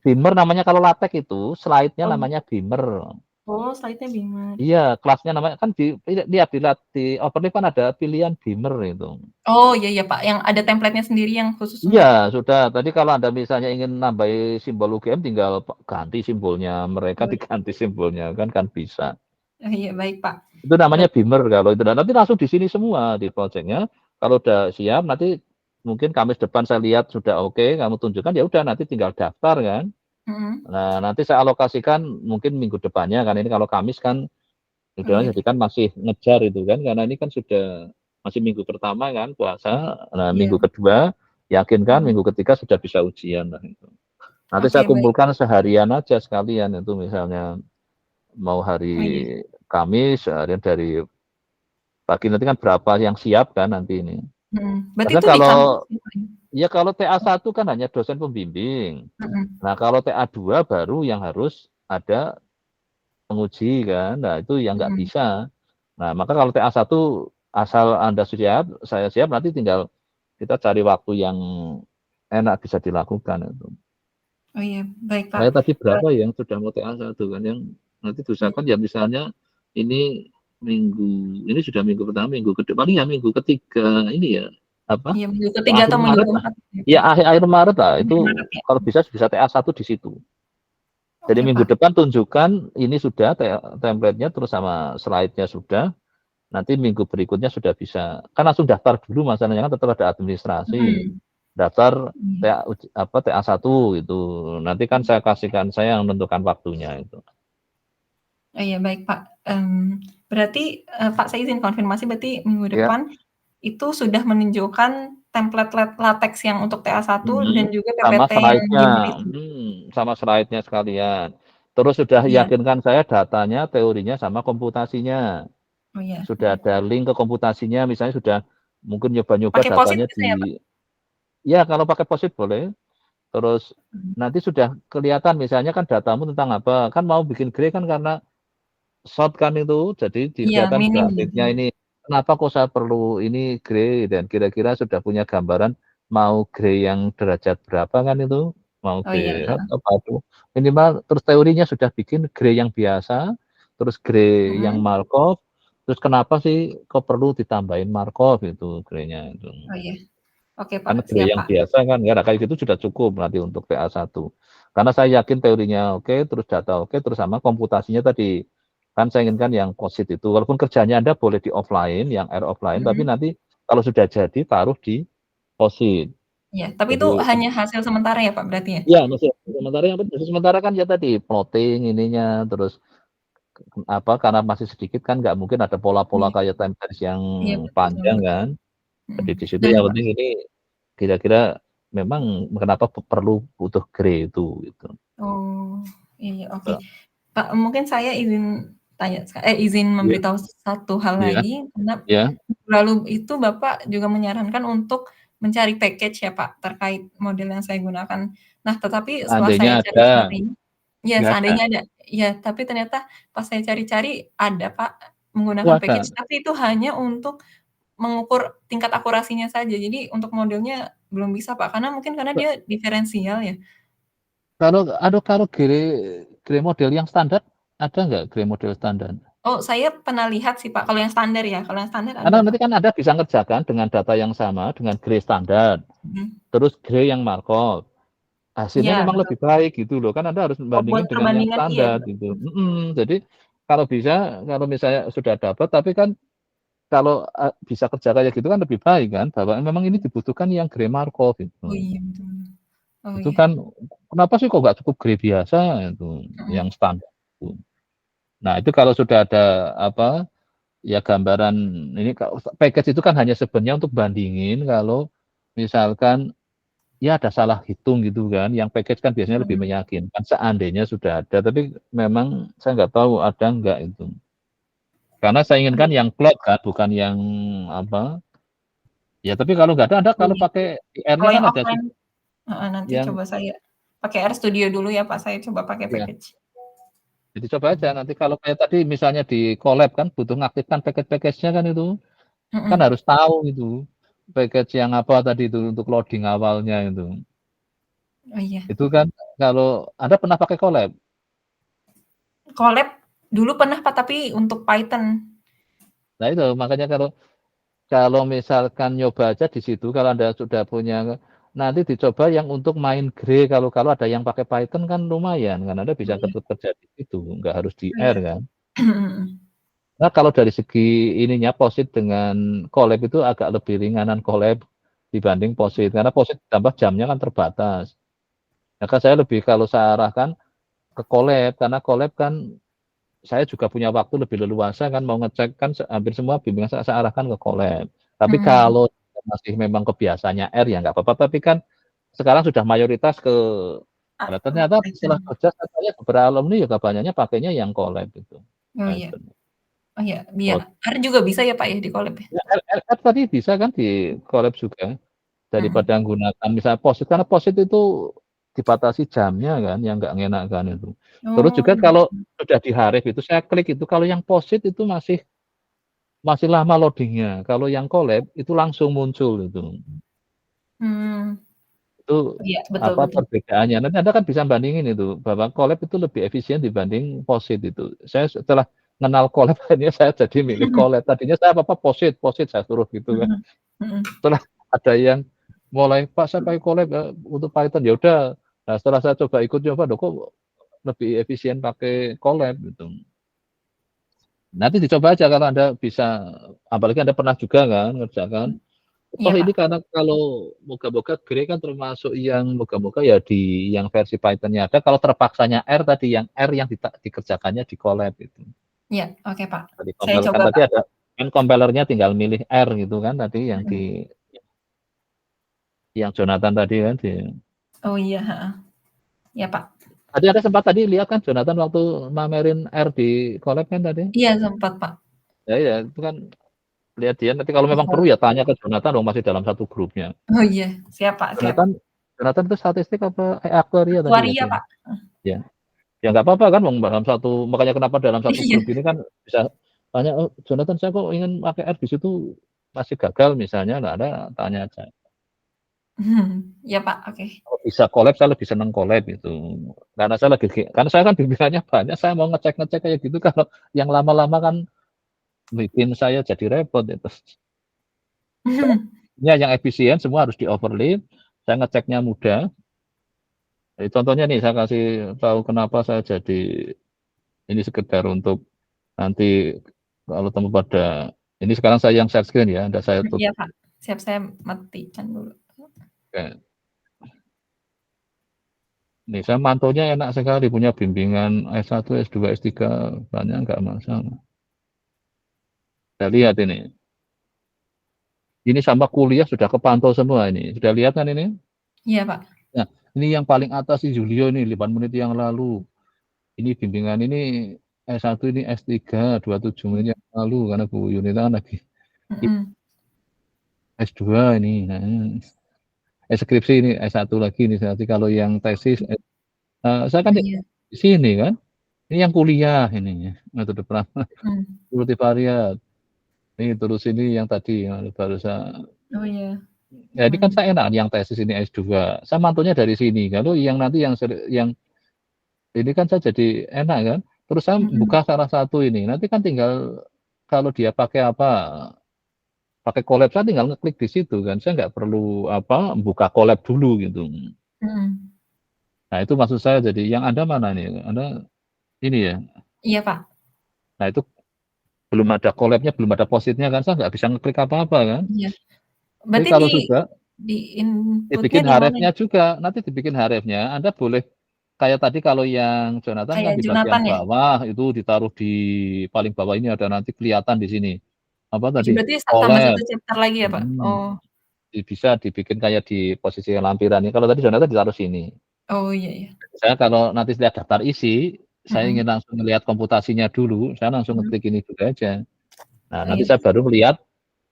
A: Beamer namanya kalau LaTeX itu, slide-nya namanya Beamer.
G: Oh, slide-nya Beamer.
A: Iya, kelasnya namanya kan lihat di Overleaf kan ada pilihan Beamer itu.
G: Oh iya Pak, yang ada template-nya sendiri yang khusus untuk.
A: Iya, sudah. Tadi kalau Anda misalnya ingin nambah simbol UGM, tinggal ganti simbolnya, mereka diganti simbolnya kan bisa.
G: Iya, baik Pak.
A: Itu namanya Beamer kalau itu. Nanti langsung di sini semua di project-nya. Kalau udah siap, nanti mungkin Kamis depan saya lihat sudah oke, kamu tunjukkan, ya udah nanti tinggal daftar kan. Nah, nanti saya alokasikan mungkin minggu depannya kan, ini kalau Kamis kan udah jadi kan masih ngejar itu kan, karena ini kan sudah masih minggu pertama kan puasa. Nah, minggu kedua yakinkan minggu ketiga sudah bisa ujian lah itu. Nanti saya kumpulkan seharian aja sekalian itu, misalnya mau hari Kamis, seharian dari pagi nanti kan berapa yang siap kan nanti ini.
G: Berarti itu
A: kalau TA1 kan hanya dosen pembimbing. Nah, kalau TA2 baru yang harus ada penguji kan. Nah, itu yang nggak bisa. Nah, maka kalau TA1 asal Anda siap, saya siap, nanti tinggal kita cari waktu yang enak bisa dilakukan itu.
G: Oh iya, baik Pak.
A: Saya tadi berapa yang sudah mau TA1 kan, yang nanti diusahakan ya misalnya ini sudah minggu pertama, minggu kedua, paling ya minggu ketiga ini ya apa?
G: Iya, minggu ketiga atau minggu keempat.
A: Ya akhir Maret lah itu kalau bisa TA1 di situ. Jadi minggu depan tunjukkan ini sudah template-nya terus sama slide-nya sudah. Nanti minggu berikutnya sudah bisa. Kan langsung daftar dulu masalahnya kan tetap ada administrasi. Daftar TA1 itu. Nanti kan saya kasihkan, saya yang menentukan waktunya itu.
G: Oh iya, baik Pak. Berarti Pak saya izin konfirmasi, berarti minggu depan itu sudah menunjukkan template LaTeX yang untuk TA1 dan juga PPT yang
A: sama slide-nya sekalian. Terus sudah yakinkan saya datanya, teorinya sama komputasinya.
G: Oh, iya.
A: Sudah ada link ke komputasinya, misalnya sudah mungkin nyoba-nyoba datanya ya kalau pakai POSIT boleh. Terus nanti sudah kelihatan misalnya kan datamu tentang apa. Kan mau bikin Gray kan karena short kan itu, jadi kelihatan grafiknya ini. Kenapa kok saya perlu ini Gray, dan kira-kira sudah punya gambaran mau Gray yang derajat berapa kan itu, mau Gray apa itu minimal. Terus teorinya sudah bikin Gray yang biasa, terus Gray yang Markov, terus kenapa sih kok perlu ditambahin Markov itu Gray-nya itu.
G: Oh iya. Oke Pak,
A: kan Gray yang biasa kan ya kayak gitu sudah cukup nanti untuk TA1. Karena saya yakin teorinya oke, terus data oke, terus sama komputasinya tadi. Kan saya inginkan yang POSIT itu, walaupun kerjanya Anda boleh di offline, yang offline, tapi nanti kalau sudah jadi taruh di POSIT.
G: Ya, tapi jadi, itu hanya hasil sementara ya Pak berarti ya?
A: Iya, hasil sementara. Yang penting sementara kan ya tadi plotting ininya, terus karena masih sedikit kan nggak mungkin ada pola-pola kayak template yang panjang kan. Jadi di situ yang penting ini kira-kira memang kenapa perlu butuh Gray itu gitu.
G: Oh iya, oke. Pak, mungkin saya izin izin memberitahu satu hal lagi, karena lalu itu Bapak juga menyarankan untuk mencari package ya Pak, terkait model yang saya gunakan. Nah, tetapi setelah saya cari-cari seandainya ada. Ya, tapi ternyata pas saya cari-cari ada Pak, menggunakan package, tapi itu hanya untuk mengukur tingkat akurasinya saja. Jadi untuk modelnya belum bisa Pak, karena dia diferensial ya.
A: Kalau grey model yang standar, ada nggak grey model standar?
G: Oh, saya pernah lihat sih Pak, kalau yang standar ya, kalau yang standar ada.
A: Karena nanti kan Anda bisa ngerjakan dengan data yang sama, dengan grey standar, terus grey yang Markov. Hasilnya memang lebih baik gitu loh, kan Anda harus membandingin dengan yang standar gitu. Jadi kalau misalnya sudah dapat, tapi kan kalau bisa kerja kayak gitu kan lebih baik kan, bahwa memang ini dibutuhkan yang grey Markov gitu.
G: Oh iya, betul.
A: Itu kan kenapa sih kok nggak cukup grey biasa itu yang standar itu. Nah, itu kalau sudah ada gambaran ini, package itu kan hanya sebenarnya untuk bandingin kalau misalkan ada salah hitung gitu kan, yang package kan biasanya lebih meyakinkan seandainya sudah ada, tapi memang saya nggak tahu ada nggak itu. Karena saya inginkan yang cloud kan, bukan yang ya tapi kalau nggak ada kalau pakai R-nya kan ada.
G: Nanti coba saya pakai RStudio dulu ya Pak, saya coba pakai package.
A: Jadi coba aja nanti kalau kayak tadi misalnya di collab kan butuh ngaktifkan package-nya kan itu. Kan harus tahu itu package yang apa tadi itu untuk loading awalnya itu.
G: Oh iya.
A: Itu kan kalau Anda pernah pakai collab?
G: Collab dulu pernah Pak, tapi untuk Python.
A: Nah itu makanya kalau misalkan nyoba aja di situ, kalau Anda sudah punya, nanti dicoba yang untuk main grey, kalau ada yang pakai Python kan lumayan kan, Anda bisa kerja di situ, nggak harus di R kan. Nah kalau dari segi ininya POSIT dengan collab itu agak lebih ringanan collab dibanding POSIT, karena POSIT tambah jamnya kan terbatas. Maka saya kalau saya arahkan ke collab, karena collab kan saya juga punya waktu lebih leluasa kan, mau ngecek kan hampir semua bimbingan saya arahkan ke collab. Tapi kalau masih memang kebiasaannya R ya nggak apa-apa, tapi kan sekarang sudah mayoritas ke ternyata setelah kerja saya beberapa alumni ya kebanyakannya pakainya yang collab itu.
G: Oh iya, biar R juga bisa ya Pak ya di collab ya?
A: R tadi bisa kan di collab juga, daripada menggunakan misalnya POSIT, karena POSIT itu dibatasi jamnya kan, yang nggak ngenak kan itu. Terus juga kalau sudah di Harif itu saya klik itu, kalau yang POSIT itu masih lama loadingnya, kalau yang collab itu langsung muncul itu. Itu
G: betul.
A: Perbedaannya. Nanti Anda kan bisa bandingin itu, bahwa collab itu lebih efisien dibanding POSIT itu. Saya setelah kenal collab akhirnya saya jadi milih collab. Tadinya saya POSIT saya suruh gitu kan. Setelah ada yang mulai Pak saya pakai collab untuk Python, ya udah. Nah, setelah saya coba kok lebih efisien pakai collab gitu. Nanti dicoba aja kalau Anda bisa, apalagi Anda pernah juga kan ngerjakan. Ini karena kalau moga-moga grey kan termasuk yang moga-moga ya di yang versi Python-nya ada, kalau terpaksanya R tadi yang R yang dikerjakannya di collab itu.
G: Iya, oke Pak.
A: Saya coba tadi ada kan compilernya tinggal milih R gitu kan tadi yang yang Jonathan tadi kan
G: Oh iya, ya Pak.
A: Tadi ada sempat tadi lihat kan Jonathan waktu mamerin R di collab kan tadi?
G: Iya sempat Pak.
A: Ya itu kan lihat dia, nanti kalau memang perlu ya tanya ke Jonathan dong, masih dalam satu grupnya.
G: Oh iya, siap Pak.
A: Jonathan itu statistik apa aktuaria tadi?
G: Aktuaria Pak.
A: Ya nggak apa-apa kan, dalam satu, makanya kenapa dalam satu grup ini kan bisa tanya, oh Jonathan saya kok ingin pakai R di situ masih gagal misalnya, nggak ada, tanya aja.
G: Ya Pak, oke.
A: Kalau bisa collab saya lebih senang collab itu, karena saya kan bimbingannya banyak, saya mau ngecek kayak gitu, kalau yang lama-lama kan bikin saya jadi repot itu. Yang efisien semua harus di overlay, saya ngeceknya mudah. Jadi contohnya nih saya kasih tahu kenapa saya jadi ini sekedar untuk nanti kalau temu pada ini, sekarang saya yang share screen ya, saya tutup.
G: Iya Pak, siap, saya matikan dulu.
A: Oke. Nih saya mantaunya enak sekali, punya bimbingan S1, S2, S3 banyak, nggak masalah. Saya lihat ini. Ini sama kuliah sudah kepantau semua ini. Sudah lihat kan ini?
G: Iya Pak.
A: Nah, ini yang paling atas si Julio ini 5 menit yang lalu. Ini bimbingan ini S1 ini S3 27 menit yang lalu karena Bu Yunita kan lagi S2 ini. Nah, skripsi ini S1 lagi ini. Nanti kalau yang tesis saya kan di sini kan. Ini yang kuliah ini metode multivariat. Ini terus ini yang tadi barusan.
G: Oh iya.
A: Jadi kan saya enak yang tesis ini S2. Saya mantunya dari sini. Kalau yang nanti yang ini kan saya jadi enak kan. Terus saya buka salah satu ini. Nanti kan tinggal kalau dia pakai apa? Pakai collab saya tinggal ngeklik di situ kan. Saya nggak perlu buka collab dulu gitu. Nah, itu maksud saya jadi yang Anda mana nih? Anda ini ya?
G: Iya, Pak.
A: Nah, itu belum ada collab-nya, belum ada post-it-nya kan. Saya nggak bisa ngeklik apa-apa kan.
G: Iya. Berarti
A: kalau sudah dibikin href-nya juga. Nanti dibikin href-nya, Anda boleh kayak tadi kalau yang Jonathan kan di bagian bawah itu ditaruh di paling bawah ini ada nanti kelihatan di sini. Apa tadi?
G: Berarti tambah satu chapter lagi ya, Pak? Oh.
A: Bisa dibikin kayak di posisi lampiran ini. Kalau tadi Jonathan ditaruh sini.
G: Oh iya.
A: Saya kalau nanti lihat daftar isi, saya ingin langsung melihat komputasinya dulu, saya langsung ngeklik ini dulu aja. Nah, nanti saya baru melihat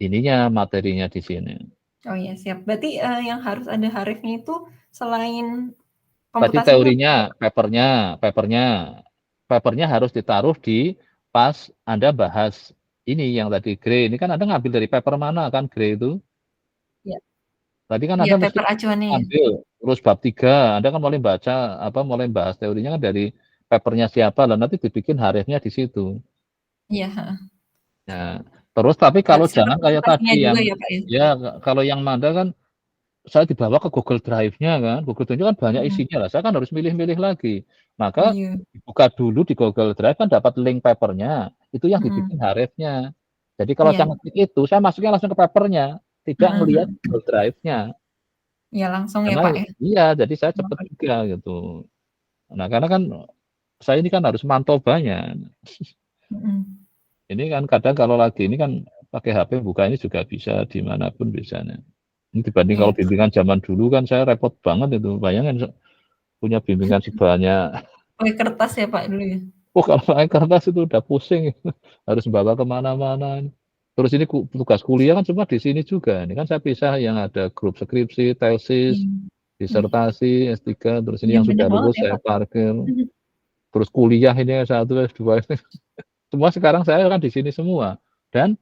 A: ininya, materinya di sini.
G: Oh iya, siap. Berarti yang harus ada href-nya itu selain
A: berarti teorinya, papernya harus ditaruh di pas Anda bahas ini yang tadi Gray. Ini kan Anda ngambil dari paper mana kan Gray itu?
G: Iya.
A: Tadi kan Anda mesti ambil terus bab 3. Anda kan mulai baca mulai bahas teorinya kan dari papernya siapa, lalu nanti dibikin href-nya di situ.
G: Iya.
A: Nah, terus tapi kalau jangan kayak tadi yang kalau yang Manda kan saya dibawa ke Google Drive-nya kan. Google Drive-nya kan banyak isinya lah. Saya kan harus milih-milih lagi. Maka buka dulu di Google Drive kan dapat link papernya. Itu yang dibikin href-nya. Jadi kalau saya ngeklik itu, saya masuknya langsung ke papernya, tidak melihat Google Drive-nya.
G: Iya langsung ya Pak ya.
A: Iya, jadi saya cepat juga gitu. Nah, karena kan saya ini kan harus mantau banyak. Ini kan kadang kalau lagi ini kan pakai HP buka ini juga bisa dimanapun bisa. Ini dibanding kalau bimbingan zaman dulu kan saya repot banget itu. Bayangin punya bimbingan sebanyak.
G: Pakai kertas ya Pak dulu ya?
A: Oh kalau pakai kertas itu udah pusing. Harus bawa kemana-mana. Terus ini tugas kuliah kan cuma di sini juga. Ini kan saya pisah yang ada grup skripsi, tesis, disertasi, S3. Terus ini yang sudah lulus saya parkir. Terus kuliah ini S1, S2. Semua sekarang saya kan di sini semua. Dan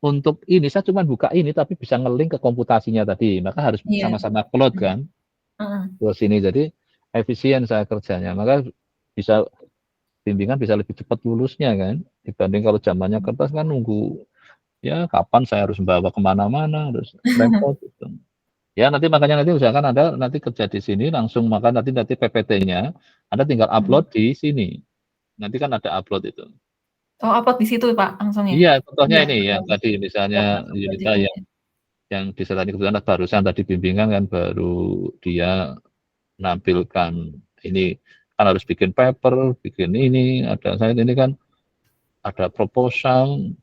A: untuk ini saya cuma buka ini tapi bisa ngelink ke komputasinya tadi, maka harus sama-sama upload kan ke sini, jadi efisien saya kerjanya, maka bisa bimbingan bisa lebih cepat lulusnya kan dibanding kalau zamannya kertas kan nunggu ya kapan saya harus bawa kemana-mana harus repot gitu. Ya nanti makanya nanti usahakan Anda nanti kerja di sini langsung maka nanti PPT-nya Anda tinggal upload di sini, nanti kan ada upload itu.
G: Oh, upload di situ Pak langsung ya?
A: Iya, contohnya ini yang tadi misalnya Yunita yang disertai kebetulan barusan tadi bimbingan kan baru dia menampilkan ini kan harus bikin paper, bikin ini, ada saya ini kan ada proposal,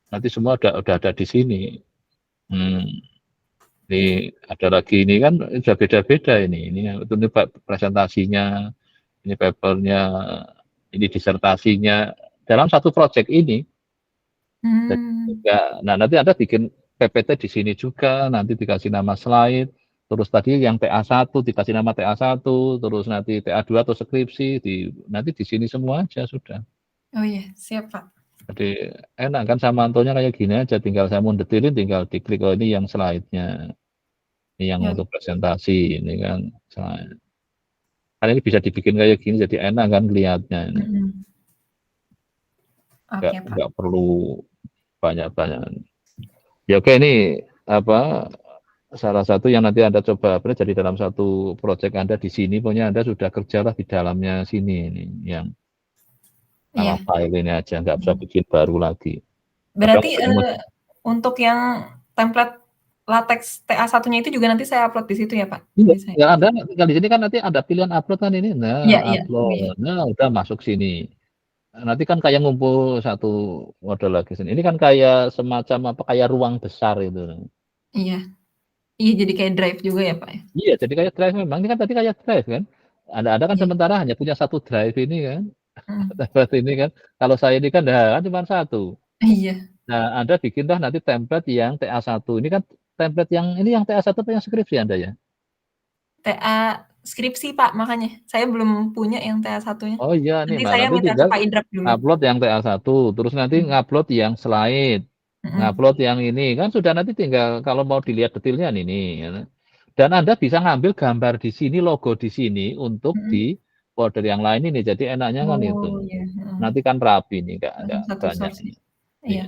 A: nanti semua udah ada di sini. Ini ada lagi ini kan sudah beda-beda ini itu presentasinya, ini papernya, ini disertasinya. Dalam satu proyek ini, nah nanti Anda bikin PPT di sini juga, nanti dikasih nama slide, terus tadi yang TA1 dikasih nama TA1, terus nanti TA2 atau skripsi, nanti di sini semua aja sudah.
G: Oh iya, siap Pak.
A: Jadi enak kan sama mantonya kayak gini aja, tinggal saya mau detailin, tinggal diklik ini yang slide-nya, ini yang untuk presentasi, ini kan slide. Kan ini bisa dibikin kayak gini, jadi enak kan lihatnya. Nggak perlu banyak-banyak. Ya oke, ini salah satu yang nanti Anda coba jadi dalam satu proyek Anda di sini, pokoknya Anda sudah kerjalah di dalamnya sini ini yang nama file ini aja, nggak bisa bikin baru lagi.
G: Berarti untuk yang template latex TA1-nya itu juga nanti saya upload di situ ya Pak?
A: Iya, ya Anda tinggal di sini kan nanti ada pilihan upload kan ini, upload, nah udah masuk sini. Nanti kan kayak ngumpul satu model lagi sini. Ini kan kayak semacam kayak ruang besar itu.
G: Iya. Iya jadi kayak drive juga ya Pak ya?
A: Iya jadi kayak drive memang. Ini kan tadi kayak drive kan. Ada kan sementara hanya punya satu drive ini kan. Template ini kan, kalau saya ini kan cuma 1.
G: Iya.
A: Nah, Anda bikinlah nanti template yang TA1. Ini kan template yang ini yang TA1 apa yang skripsi Anda ya?
G: TA skripsi Pak, makanya. Saya belum punya yang TA1-nya.
A: Oh iya nih,
G: Nanti
A: nah
G: saya
A: nanti
G: minta ke
A: tinggal
G: Pak Indra dulu.
A: upload yang TA1, terus nanti ngupload yang slide, ngupload yang ini, kan sudah nanti tinggal kalau mau dilihat detailnya ini. Dan Anda bisa ngambil gambar di sini, logo di sini untuk di folder yang lain ini. Jadi enaknya kan itu.
G: Iya.
A: Nanti kan rapi nih, nggak ada
G: Satu
A: banyak
G: source.
A: ini.
G: Iya.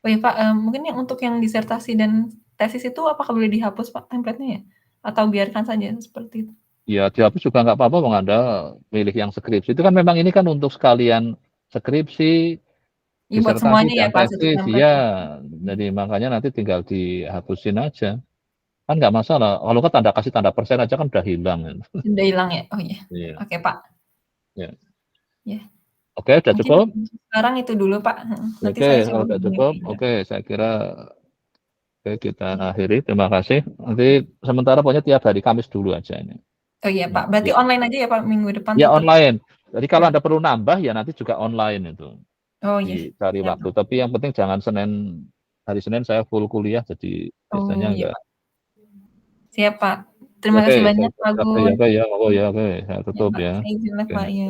G: Oh ya Pak, mungkin yang untuk yang disertasi dan tesis itu apakah boleh dihapus Pak template-nya ya? Atau biarkan saja seperti itu?
A: Ya dihapus juga nggak apa-apa, Bang. Anda milih yang skripsi. Itu kan memang ini kan untuk sekalian skripsi,
G: Ya, buat
A: disertasi,
G: semuanya ya
A: dan
G: Pak, satu
A: tesis.
G: template.
A: Ya, jadi makanya nanti tinggal dihapusin aja. Kan nggak masalah. Kalau kan kasih tanda persen aja kan udah hilang.
G: Udah hilang ya? Oh iya.
A: Iya.
G: Oke Pak.
A: Ya.
G: Ya.
A: Oke, udah
G: Mungkin
A: cukup?
G: sekarang itu dulu Pak. Nanti
A: Oke,
G: saya
A: kalau
G: coba
A: udah cukup, oke, saya kira kita akhiri. Terima kasih. Nanti sementara pokoknya tiap hari Kamis dulu aja ini.
G: Oh iya Pak, berarti online aja ya Pak minggu depan?
A: Ya
G: tutup.
A: online. Jadi kalau Anda perlu nambah ya nanti juga online itu.
G: Oh iya.
A: Cari waktu. Tapi yang penting jangan hari Senin saya full kuliah, jadi biasanya enggak.
G: Siap Pak. Terima kasih banyak Pak Gun.
A: Oke, ya, oke, saya tutup ya.
G: Saya izin Pak ya.